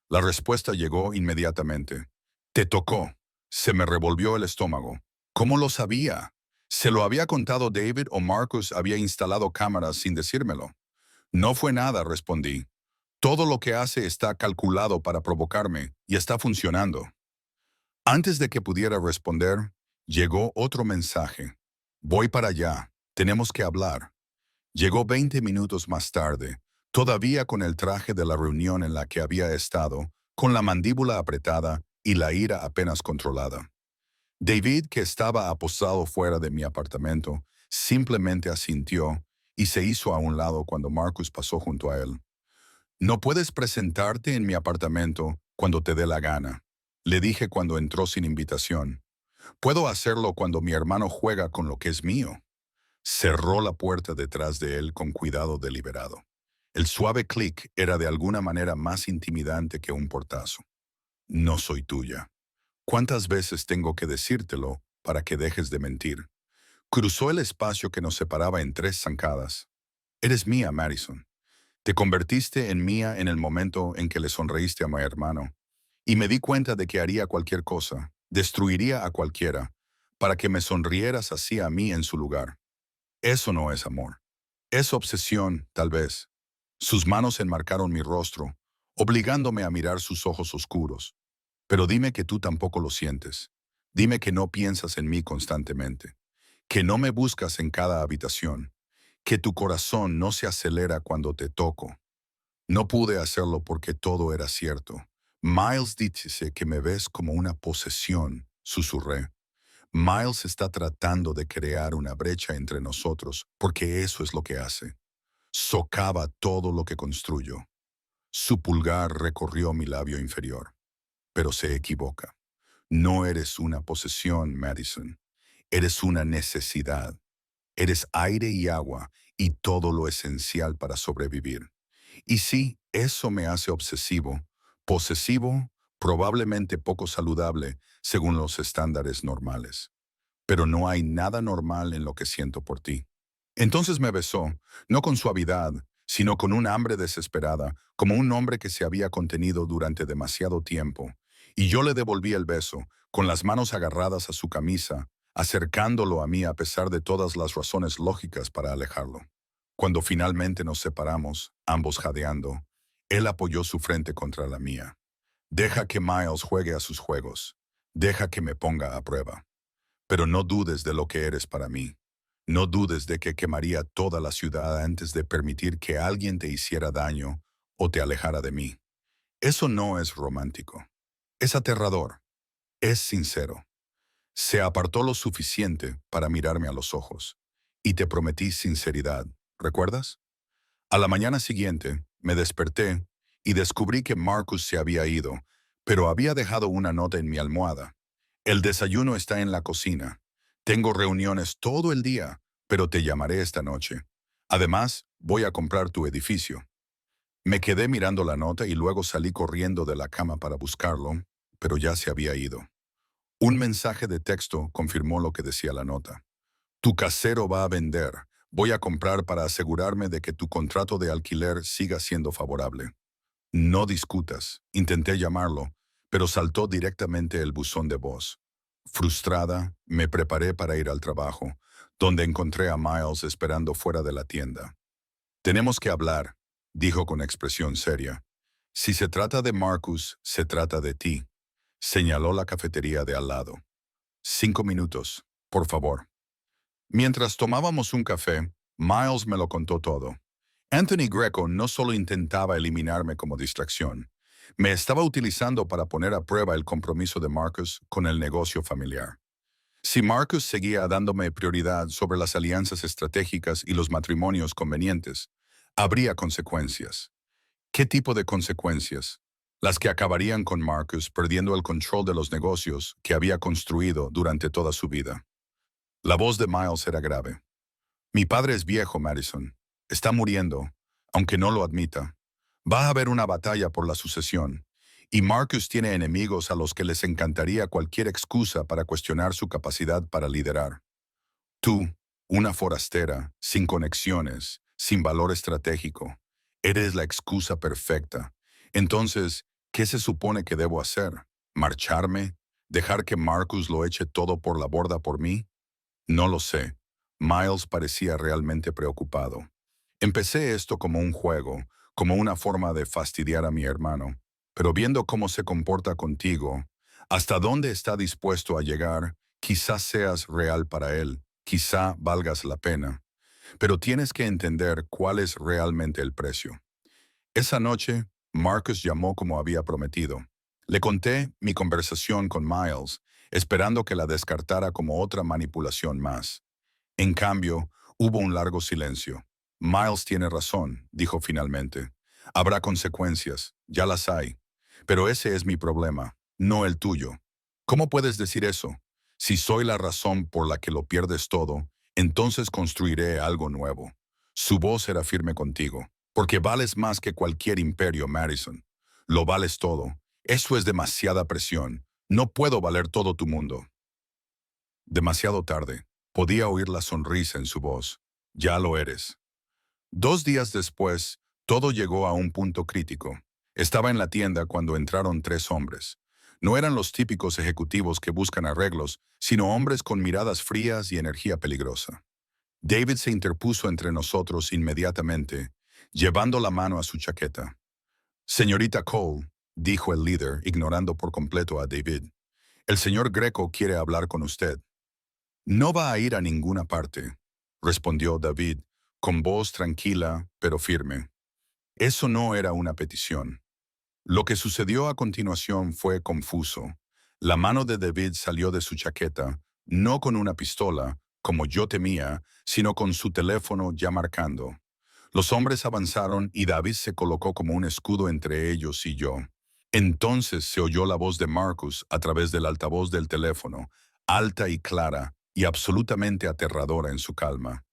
La respuesta llegó inmediatamente. Te tocó. Se me revolvió el estómago. ¿Cómo lo sabía? ¿Se lo había contado David o Marcus había instalado cámaras sin decírmelo? No fue nada, respondí. Todo lo que hace está calculado para provocarme y está funcionando. Antes de que pudiera responder, llegó otro mensaje. Voy para allá. Tenemos que hablar. Llegó 20 minutos más tarde, todavía con el traje de la reunión en la que había estado, con la mandíbula apretada y la ira apenas controlada. David, que estaba apostado fuera de mi apartamento, simplemente asintió y se hizo a un lado cuando Marcus pasó junto a él. No puedes presentarte en mi apartamento cuando te dé la gana, le dije cuando entró sin invitación. Puedo hacerlo cuando mi hermano juega con lo que es mío. Cerró la puerta detrás de él con cuidado deliberado. El suave clic era de alguna manera más intimidante que un portazo. No soy tuya. ¿Cuántas veces tengo que decírtelo para que dejes de mentir? Cruzó el espacio que nos separaba en 3 zancadas. Eres mía, Madison. Te convertiste en mía en el momento en que le sonreíste a mi hermano. Y me di cuenta de que haría cualquier cosa, destruiría a cualquiera, para que me sonrieras así a mí en su lugar. Eso no es amor. Es obsesión, tal vez. Sus manos enmarcaron mi rostro, obligándome a mirar sus ojos oscuros. Pero dime que tú tampoco lo sientes. Dime que no piensas en mí constantemente. Que no me buscas en cada habitación. Que tu corazón no se acelera cuando te toco. No pude hacerlo porque todo era cierto. Miles dice que me ves como una posesión, susurré. Miles está tratando de crear una brecha entre nosotros, porque eso es lo que hace. Socava todo lo que construyo. Su pulgar recorrió mi labio inferior. Pero se equivoca. No eres una posesión, Madison. Eres una necesidad. Eres aire y agua y todo lo esencial para sobrevivir. Y sí, eso me hace obsesivo, posesivo, probablemente poco saludable según los estándares normales. Pero no hay nada normal en lo que siento por ti. Entonces me besó, no con suavidad, sino con un hambre desesperada, como un hombre que se había contenido durante demasiado tiempo. Y yo le devolví el beso, con las manos agarradas a su camisa, acercándolo a mí a pesar de todas las razones lógicas para alejarlo. Cuando finalmente nos separamos, ambos jadeando, él apoyó su frente contra la mía. Deja que Miles juegue a sus juegos. Deja que me ponga a prueba. Pero no dudes de lo que eres para mí. No dudes de que quemaría toda la ciudad antes de permitir que alguien te hiciera daño o te alejara de mí. Eso no es romántico. Es aterrador. Es sincero. Se apartó lo suficiente para mirarme a los ojos. Y te prometí sinceridad. ¿Recuerdas? A la mañana siguiente, me desperté y descubrí que Marcus se había ido, pero había dejado una nota en mi almohada. El desayuno está en la cocina. Tengo reuniones todo el día, pero te llamaré esta noche. Además, voy a comprar tu edificio. Me quedé mirando la nota y luego salí corriendo de la cama para buscarlo, pero ya se había ido. Un mensaje de texto confirmó lo que decía la nota. Tu casero va a vender. Voy a comprar para asegurarme de que tu contrato de alquiler siga siendo favorable. No discutas. Intenté llamarlo, pero saltó directamente el buzón de voz. Frustrada, me preparé para ir al trabajo, donde encontré a Miles esperando fuera de la tienda. Tenemos que hablar, dijo con expresión seria. Si se trata de Marcus, se trata de ti. Señaló la cafetería de al lado. 5 minutos, por favor. Mientras tomábamos un café, Miles me lo contó todo. Anthony Greco no solo intentaba eliminarme como distracción, me estaba utilizando para poner a prueba el compromiso de Marcus con el negocio familiar. Si Marcus seguía dándome prioridad sobre las alianzas estratégicas y los matrimonios convenientes, habría consecuencias. ¿Qué tipo de consecuencias? las que acabarían con Marcus perdiendo el control de los negocios que había construido durante toda su vida. La voz de Miles era grave. Mi padre es viejo, Madison. Está muriendo, aunque no lo admita. Va a haber una batalla por la sucesión, y Marcus tiene enemigos a los que les encantaría cualquier excusa para cuestionar su capacidad para liderar. Tú, una forastera, sin conexiones, sin valor estratégico, eres la excusa perfecta. Entonces, ¿qué se supone que debo hacer? ¿Marcharme? ¿Dejar que Marcus lo eche todo por la borda por mí? No lo sé. Miles parecía realmente preocupado. Empecé esto como un juego, como una forma de fastidiar a mi hermano, pero viendo cómo se comporta contigo, hasta dónde está dispuesto a llegar, quizás seas real para él, quizá valgas la pena, pero tienes que entender cuál es realmente el precio. Esa noche, Marcus llamó como había prometido. Le conté mi conversación con Miles, esperando que la descartara como otra manipulación más. En cambio, hubo un largo silencio. Miles tiene razón, dijo finalmente. Habrá consecuencias, ya las hay. Pero ese es mi problema, no el tuyo. ¿Cómo puedes decir eso? Si soy la razón por la que lo pierdes todo, entonces construiré algo nuevo. Su voz era firme contigo, porque vales más que cualquier imperio, Madison. Lo vales todo. Eso es demasiada presión. No puedo valer todo tu mundo. Demasiado tarde. Podía oír la sonrisa en su voz. Ya lo eres. 2 días después, todo llegó a un punto crítico. Estaba en la tienda cuando entraron 3 hombres. No eran los típicos ejecutivos que buscan arreglos, sino hombres con miradas frías y energía peligrosa. David se interpuso entre nosotros inmediatamente, llevando la mano a su chaqueta. Señorita Cole, dijo el líder, ignorando por completo a David, el señor Greco quiere hablar con usted. No va a ir a ninguna parte, respondió David, con voz tranquila pero firme. Eso no era una petición. Lo que sucedió a continuación fue confuso. La mano de David salió de su chaqueta, no con una pistola, como yo temía, sino con su teléfono ya marcando. Los hombres avanzaron y David se colocó como un escudo entre ellos y yo. Entonces se oyó la voz de Marcus a través del altavoz del teléfono, alta y clara y absolutamente aterradora en su calma.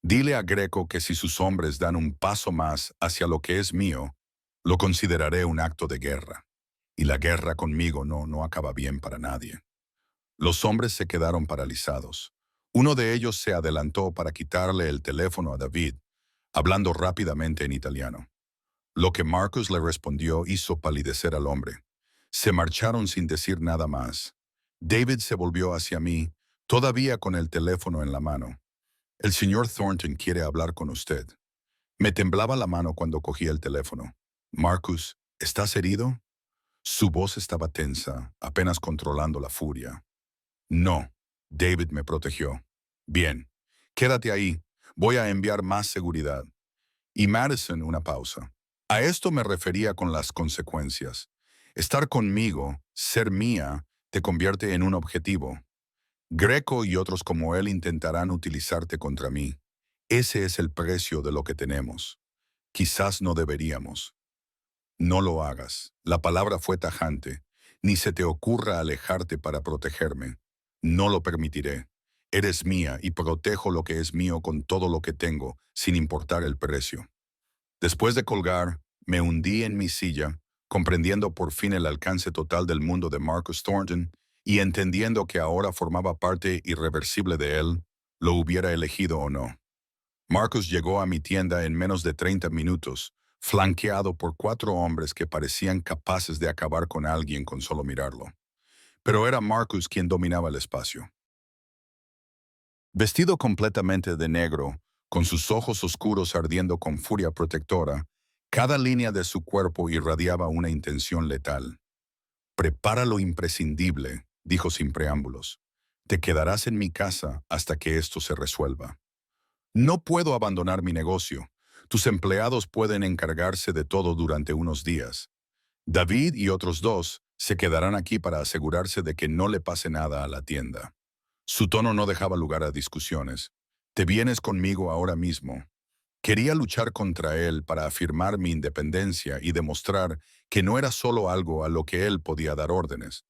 Dile a Greco que si sus hombres dan un paso más hacia lo que es mío, lo consideraré un acto de guerra. Y la guerra conmigo no acaba bien para nadie. Los hombres se quedaron paralizados. Uno de ellos se adelantó para quitarle el teléfono a David, hablando rápidamente en italiano. Lo que Marcus le respondió hizo palidecer al hombre. Se marcharon sin decir nada más. David se volvió hacia mí, todavía con el teléfono en la mano. El señor Thornton quiere hablar con usted. Me temblaba la mano cuando cogí el teléfono. Marcus, ¿estás herido? Su voz estaba tensa, apenas controlando la furia. No, David me protegió. Bien, quédate ahí. Voy a enviar más seguridad. Y Madison una pausa. A esto me refería con las consecuencias. Estar conmigo, ser mía, te convierte en un objetivo. Greco y otros como él intentarán utilizarte contra mí. Ese es el precio de lo que tenemos. Quizás no deberíamos. No lo hagas. La palabra fue tajante. Ni se te ocurra alejarte para protegerme. No lo permitiré. Eres mía y protejo lo que es mío con todo lo que tengo, sin importar el precio. Después de colgar, me hundí en mi silla, comprendiendo por fin el alcance total del mundo de Marcus Thornton y entendiendo que ahora formaba parte irreversible de él, lo hubiera elegido o no. Marcus llegó a mi tienda en menos de 30 minutos, flanqueado por 4 hombres que parecían capaces de acabar con alguien con solo mirarlo. Pero era Marcus quien dominaba el espacio. Vestido completamente de negro, con sus ojos oscuros ardiendo con furia protectora, cada línea de su cuerpo irradiaba una intención letal. Prepara lo imprescindible, dijo sin preámbulos. Te quedarás en mi casa hasta que esto se resuelva. No puedo abandonar mi negocio. Tus empleados pueden encargarse de todo durante unos días. David y otros 2 se quedarán aquí para asegurarse de que no le pase nada a la tienda. Su tono no dejaba lugar a discusiones. Te vienes conmigo ahora mismo. Quería luchar contra él para afirmar mi independencia y demostrar que no era solo algo a lo que él podía dar órdenes.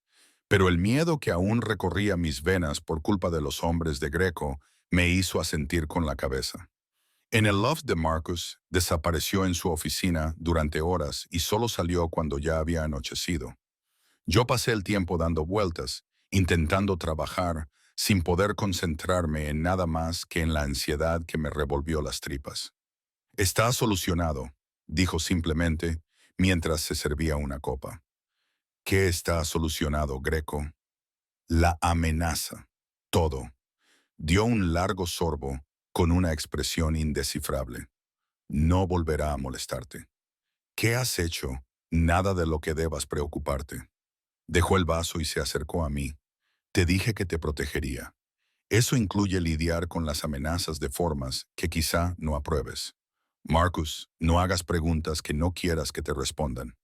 Pero el miedo que aún recorría mis venas por culpa de los hombres de Greco me hizo asentir con la cabeza. En el loft de Marcus, desapareció en su oficina durante horas y solo salió cuando ya había anochecido. Yo pasé el tiempo dando vueltas, intentando trabajar, sin poder concentrarme en nada más que en la ansiedad que me revolvió las tripas. Está solucionado, dijo simplemente, mientras se servía una copa. ¿Qué está solucionado, Greco? La amenaza. Todo. Dio un largo sorbo con una expresión indescifrable. No volverá a molestarte. ¿Qué has hecho? Nada de lo que debas preocuparte. Dejó el vaso y se acercó a mí. Te dije que te protegería. Eso incluye lidiar con las amenazas de formas que quizá no apruebes. Marcus, no hagas preguntas que no quieras que te respondan.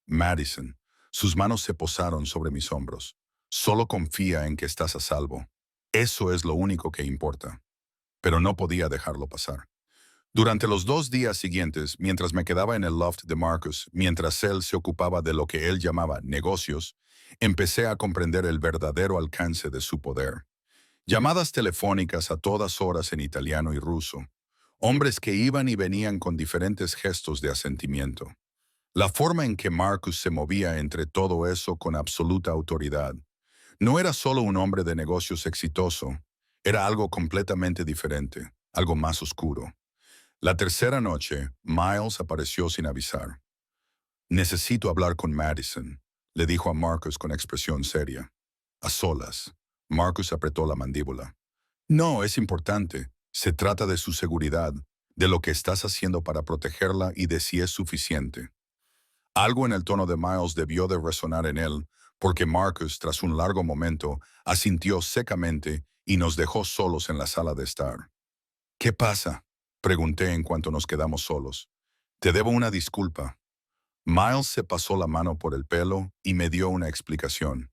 Madison, sus manos se posaron sobre mis hombros. Solo confía en que estás a salvo. Eso es lo único que importa. Pero no podía dejarlo pasar. Durante los 2 días siguientes, mientras me quedaba en el loft de Marcus, mientras él se ocupaba de lo que él llamaba negocios, empecé a comprender el verdadero alcance de su poder. Llamadas telefónicas a todas horas en italiano y ruso. Hombres que iban y venían con diferentes gestos de asentimiento. La forma en que Marcus se movía entre todo eso con absoluta autoridad. No era solo un hombre de negocios exitoso, era algo completamente diferente, algo más oscuro. La tercera noche, Miles apareció sin avisar. Necesito hablar con Madison, le dijo a Marcus con expresión seria. A solas. Marcus apretó la mandíbula. No, es importante. Se trata de su seguridad, de lo que estás haciendo para protegerla y de si es suficiente. Algo en el tono de Miles debió de resonar en él, porque Marcus, tras un largo momento, asintió secamente y nos dejó solos en la sala de estar. ¿Qué pasa? Pregunté en cuanto nos quedamos solos. Te debo una disculpa. Miles se pasó la mano por el pelo y me dio una explicación.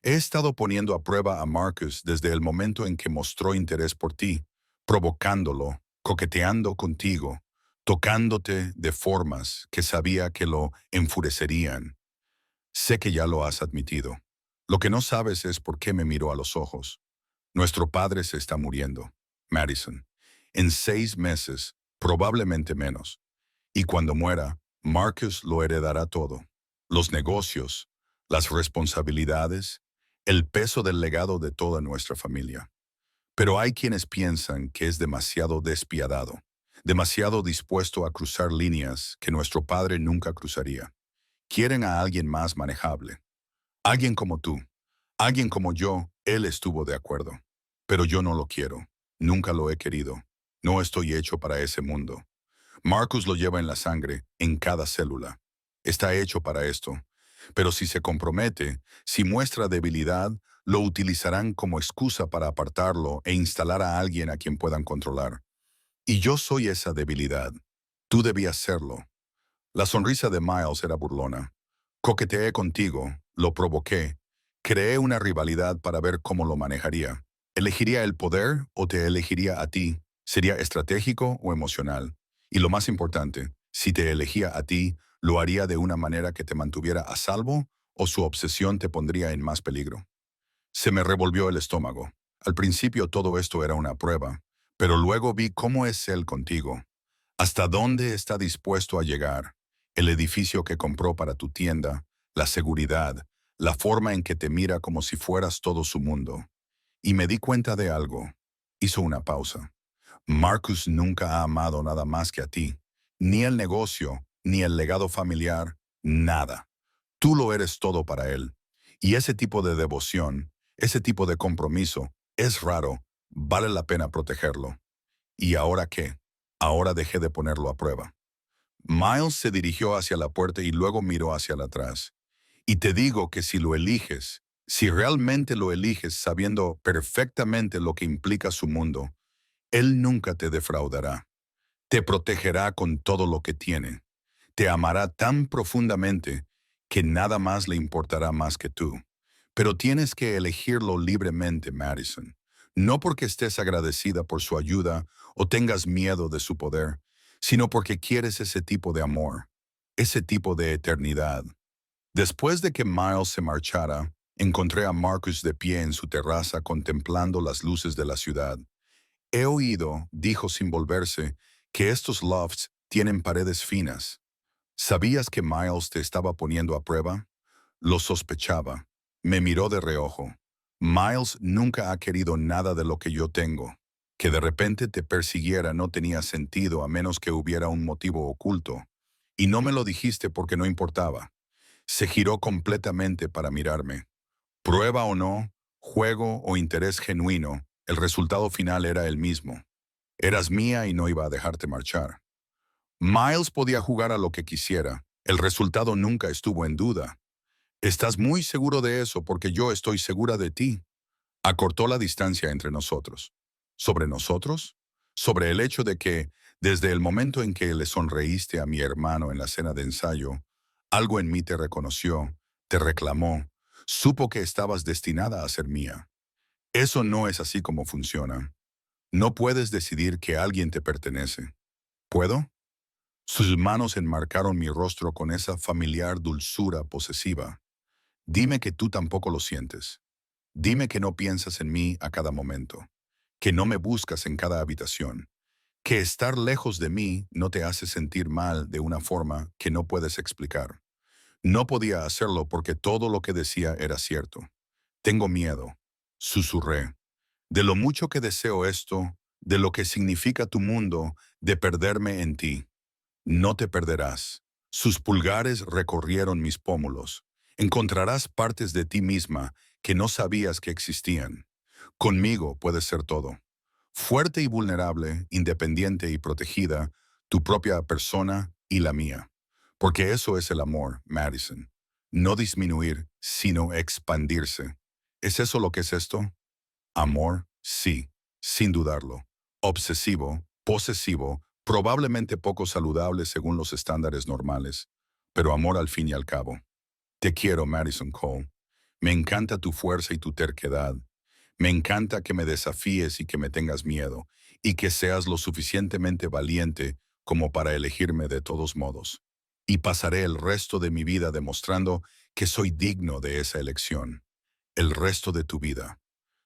He estado poniendo a prueba a Marcus desde el momento en que mostró interés por ti, provocándolo, coqueteando contigo, tocándote de formas que sabía que lo enfurecerían. Sé que ya lo has admitido. Lo que no sabes es por qué me miró a los ojos. Nuestro padre se está muriendo, Madison. En 6 meses, probablemente menos. Y cuando muera, Marcus lo heredará todo. Los negocios, las responsabilidades, el peso del legado de toda nuestra familia. Pero hay quienes piensan que es demasiado despiadado, demasiado dispuesto a cruzar líneas que nuestro padre nunca cruzaría. Quieren a alguien más manejable. Alguien como tú. Alguien como yo, él estuvo de acuerdo. Pero yo no lo quiero. Nunca lo he querido. No estoy hecho para ese mundo. Marcus lo lleva en la sangre, en cada célula. Está hecho para esto. Pero si se compromete, si muestra debilidad, lo utilizarán como excusa para apartarlo e instalar a alguien a quien puedan controlar. Y yo soy esa debilidad. Tú debías serlo. La sonrisa de Miles era burlona. Coqueteé contigo, lo provoqué, creé una rivalidad para ver cómo lo manejaría. ¿Elegiría el poder o te elegiría a ti? ¿Sería estratégico o emocional? Y lo más importante, si te elegía a ti, ¿lo haría de una manera que te mantuviera a salvo o su obsesión te pondría en más peligro? Se me revolvió el estómago. Al principio todo esto era una prueba, pero luego vi cómo es él contigo. ¿Hasta dónde está dispuesto a llegar? El edificio que compró para tu tienda, la seguridad, la forma en que te mira como si fueras todo su mundo. Y me di cuenta de algo. Hizo una pausa. Marcus nunca ha amado nada más que a ti. Ni el negocio, ni el legado familiar, nada. Tú lo eres todo para él. Y ese tipo de devoción, ese tipo de compromiso, es raro. Vale la pena protegerlo. ¿Y ahora qué? Ahora dejé de ponerlo a prueba. Miles se dirigió hacia la puerta y luego miró hacia atrás. Y te digo que si lo eliges, si realmente lo eliges sabiendo perfectamente lo que implica su mundo, él nunca te defraudará. Te protegerá con todo lo que tiene. Te amará tan profundamente que nada más le importará más que tú. Pero tienes que elegirlo libremente, Madison. No porque estés agradecida por su ayuda o tengas miedo de su poder, sino porque quieres ese tipo de amor, ese tipo de eternidad. Después de que Miles se marchara, encontré a Marcus de pie en su terraza contemplando las luces de la ciudad. He oído, dijo sin volverse, que estos lofts tienen paredes finas. ¿Sabías que Miles te estaba poniendo a prueba? Lo sospechaba. Me miró de reojo. Miles nunca ha querido nada de lo que yo tengo. Que de repente te persiguiera no tenía sentido a menos que hubiera un motivo oculto. Y no me lo dijiste porque no importaba. Se giró completamente para mirarme. Prueba o no, juego o interés genuino, el resultado final era el mismo. Eras mía y no iba a dejarte marchar. Miles podía jugar a lo que quisiera. El resultado nunca estuvo en duda. Estás muy seguro de eso porque yo estoy segura de ti. Acortó la distancia entre nosotros. ¿Sobre nosotros? Sobre el hecho de que, desde el momento en que le sonreíste a mi hermano en la cena de ensayo, algo en mí te reconoció, te reclamó, supo que estabas destinada a ser mía. Eso no es así como funciona. No puedes decidir que alguien te pertenece. ¿Puedo? Sus manos enmarcaron mi rostro con esa familiar dulzura posesiva. Dime que tú tampoco lo sientes. Dime que no piensas en mí a cada momento, que no me buscas en cada habitación, que estar lejos de mí no te hace sentir mal de una forma que no puedes explicar. No podía hacerlo porque todo lo que decía era cierto. Tengo miedo, susurré, de lo mucho que deseo esto, de lo que significa tu mundo, de perderme en ti. No te perderás. Sus pulgares recorrieron mis pómulos. Encontrarás partes de ti misma que no sabías que existían. Conmigo puedes ser todo. Fuerte y vulnerable, independiente y protegida, tu propia persona y la mía. Porque eso es el amor, Madison. No disminuir, sino expandirse. ¿Es eso lo que es esto? Amor, sí, sin dudarlo. Obsesivo, posesivo, probablemente poco saludable según los estándares normales, pero amor al fin y al cabo. Te quiero, Madison Cole. Me encanta tu fuerza y tu terquedad. Me encanta que me desafíes y que me tengas miedo, y que seas lo suficientemente valiente como para elegirme de todos modos. Y pasaré el resto de mi vida demostrando que soy digno de esa elección. El resto de tu vida.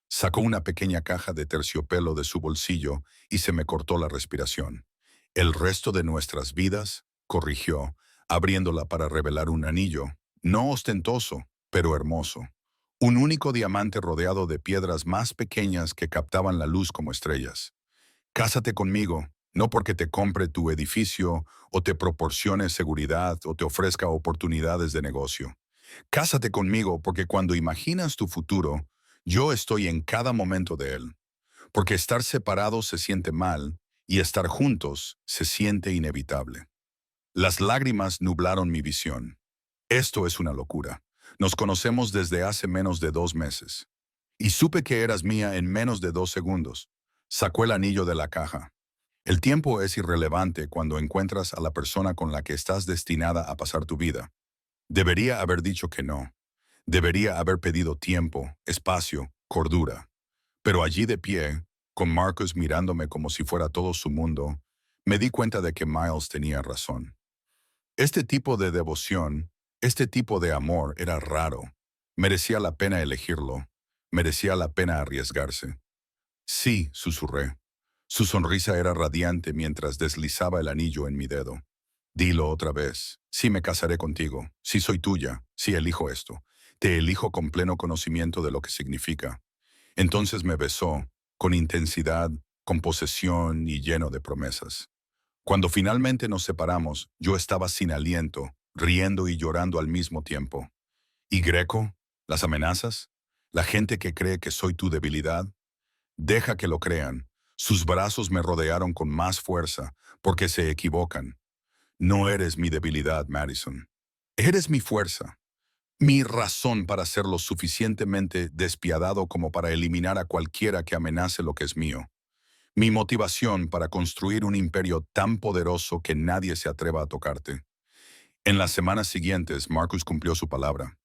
Sacó una pequeña caja de terciopelo de su bolsillo y se me cortó la respiración. El resto de nuestras vidas, corrigió, abriéndola para revelar un anillo, no ostentoso, pero hermoso. Un único diamante rodeado de piedras más pequeñas que captaban la luz como estrellas. Cásate conmigo, no porque te compre tu edificio o te proporcione seguridad o te ofrezca oportunidades de negocio. Cásate conmigo porque cuando imaginas tu futuro, yo estoy en cada momento de él. Porque estar separados se siente mal y estar juntos se siente inevitable. Las lágrimas nublaron mi visión. Esto es una locura. Nos conocemos desde hace menos de 2 meses. Y supe que eras mía en menos de 2 segundos. Sacó el anillo de la caja. El tiempo es irrelevante cuando encuentras a la persona con la que estás destinada a pasar tu vida. Debería haber dicho que no. Debería haber pedido tiempo, espacio, cordura. Pero allí de pie, con Marcus mirándome como si fuera todo su mundo, me di cuenta de que Miles tenía razón. Este tipo de devoción, este tipo de amor era raro. Merecía la pena elegirlo. Merecía la pena arriesgarse. Sí, susurré. Su sonrisa era radiante mientras deslizaba el anillo en mi dedo. Dilo otra vez. Sí me casaré contigo. Sí soy tuya. Sí elijo esto. Te elijo con pleno conocimiento de lo que significa. Entonces me besó, con intensidad, con posesión y lleno de promesas. Cuando finalmente nos separamos, yo estaba sin aliento, riendo y llorando al mismo tiempo. ¿Y Greco? ¿Las amenazas? ¿La gente que cree que soy tu debilidad? Deja que lo crean. Sus brazos me rodearon con más fuerza, porque se equivocan. No eres mi debilidad, Madison. Eres mi fuerza, mi razón para ser lo suficientemente despiadado como para eliminar a cualquiera que amenace lo que es mío. Mi motivación para construir un imperio tan poderoso que nadie se atreva a tocarte. En las semanas siguientes, Marcus cumplió su palabra.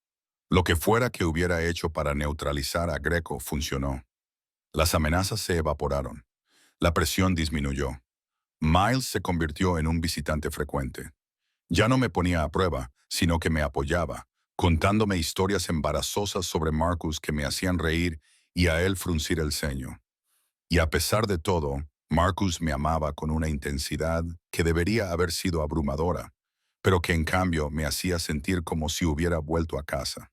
Lo que fuera que hubiera hecho para neutralizar a Greco funcionó. Las amenazas se evaporaron. La presión disminuyó. Miles se convirtió en un visitante frecuente. Ya no me ponía a prueba, sino que me apoyaba, contándome historias embarazosas sobre Marcus que me hacían reír y a él fruncir el ceño. Y a pesar de todo, Marcus me amaba con una intensidad que debería haber sido abrumadora, pero que en cambio me hacía sentir como si hubiera vuelto a casa.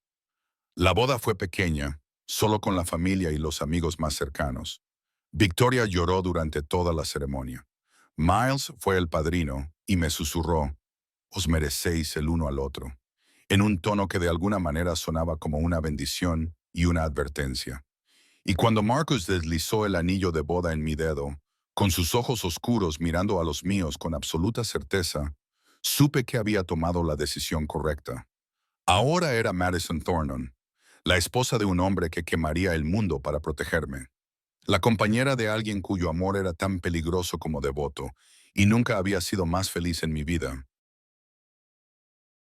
La boda fue pequeña, solo con la familia y los amigos más cercanos. Victoria lloró durante toda la ceremonia. Miles fue el padrino y me susurró, os merecéis el uno al otro, en un tono que de alguna manera sonaba como una bendición y una advertencia. Y cuando Marcus deslizó el anillo de boda en mi dedo, con sus ojos oscuros mirando a los míos con absoluta certeza, supe que había tomado la decisión correcta. Ahora era Madison Thornton, la esposa de un hombre que quemaría el mundo para protegerme, la compañera de alguien cuyo amor era tan peligroso como devoto, y nunca había sido más feliz en mi vida.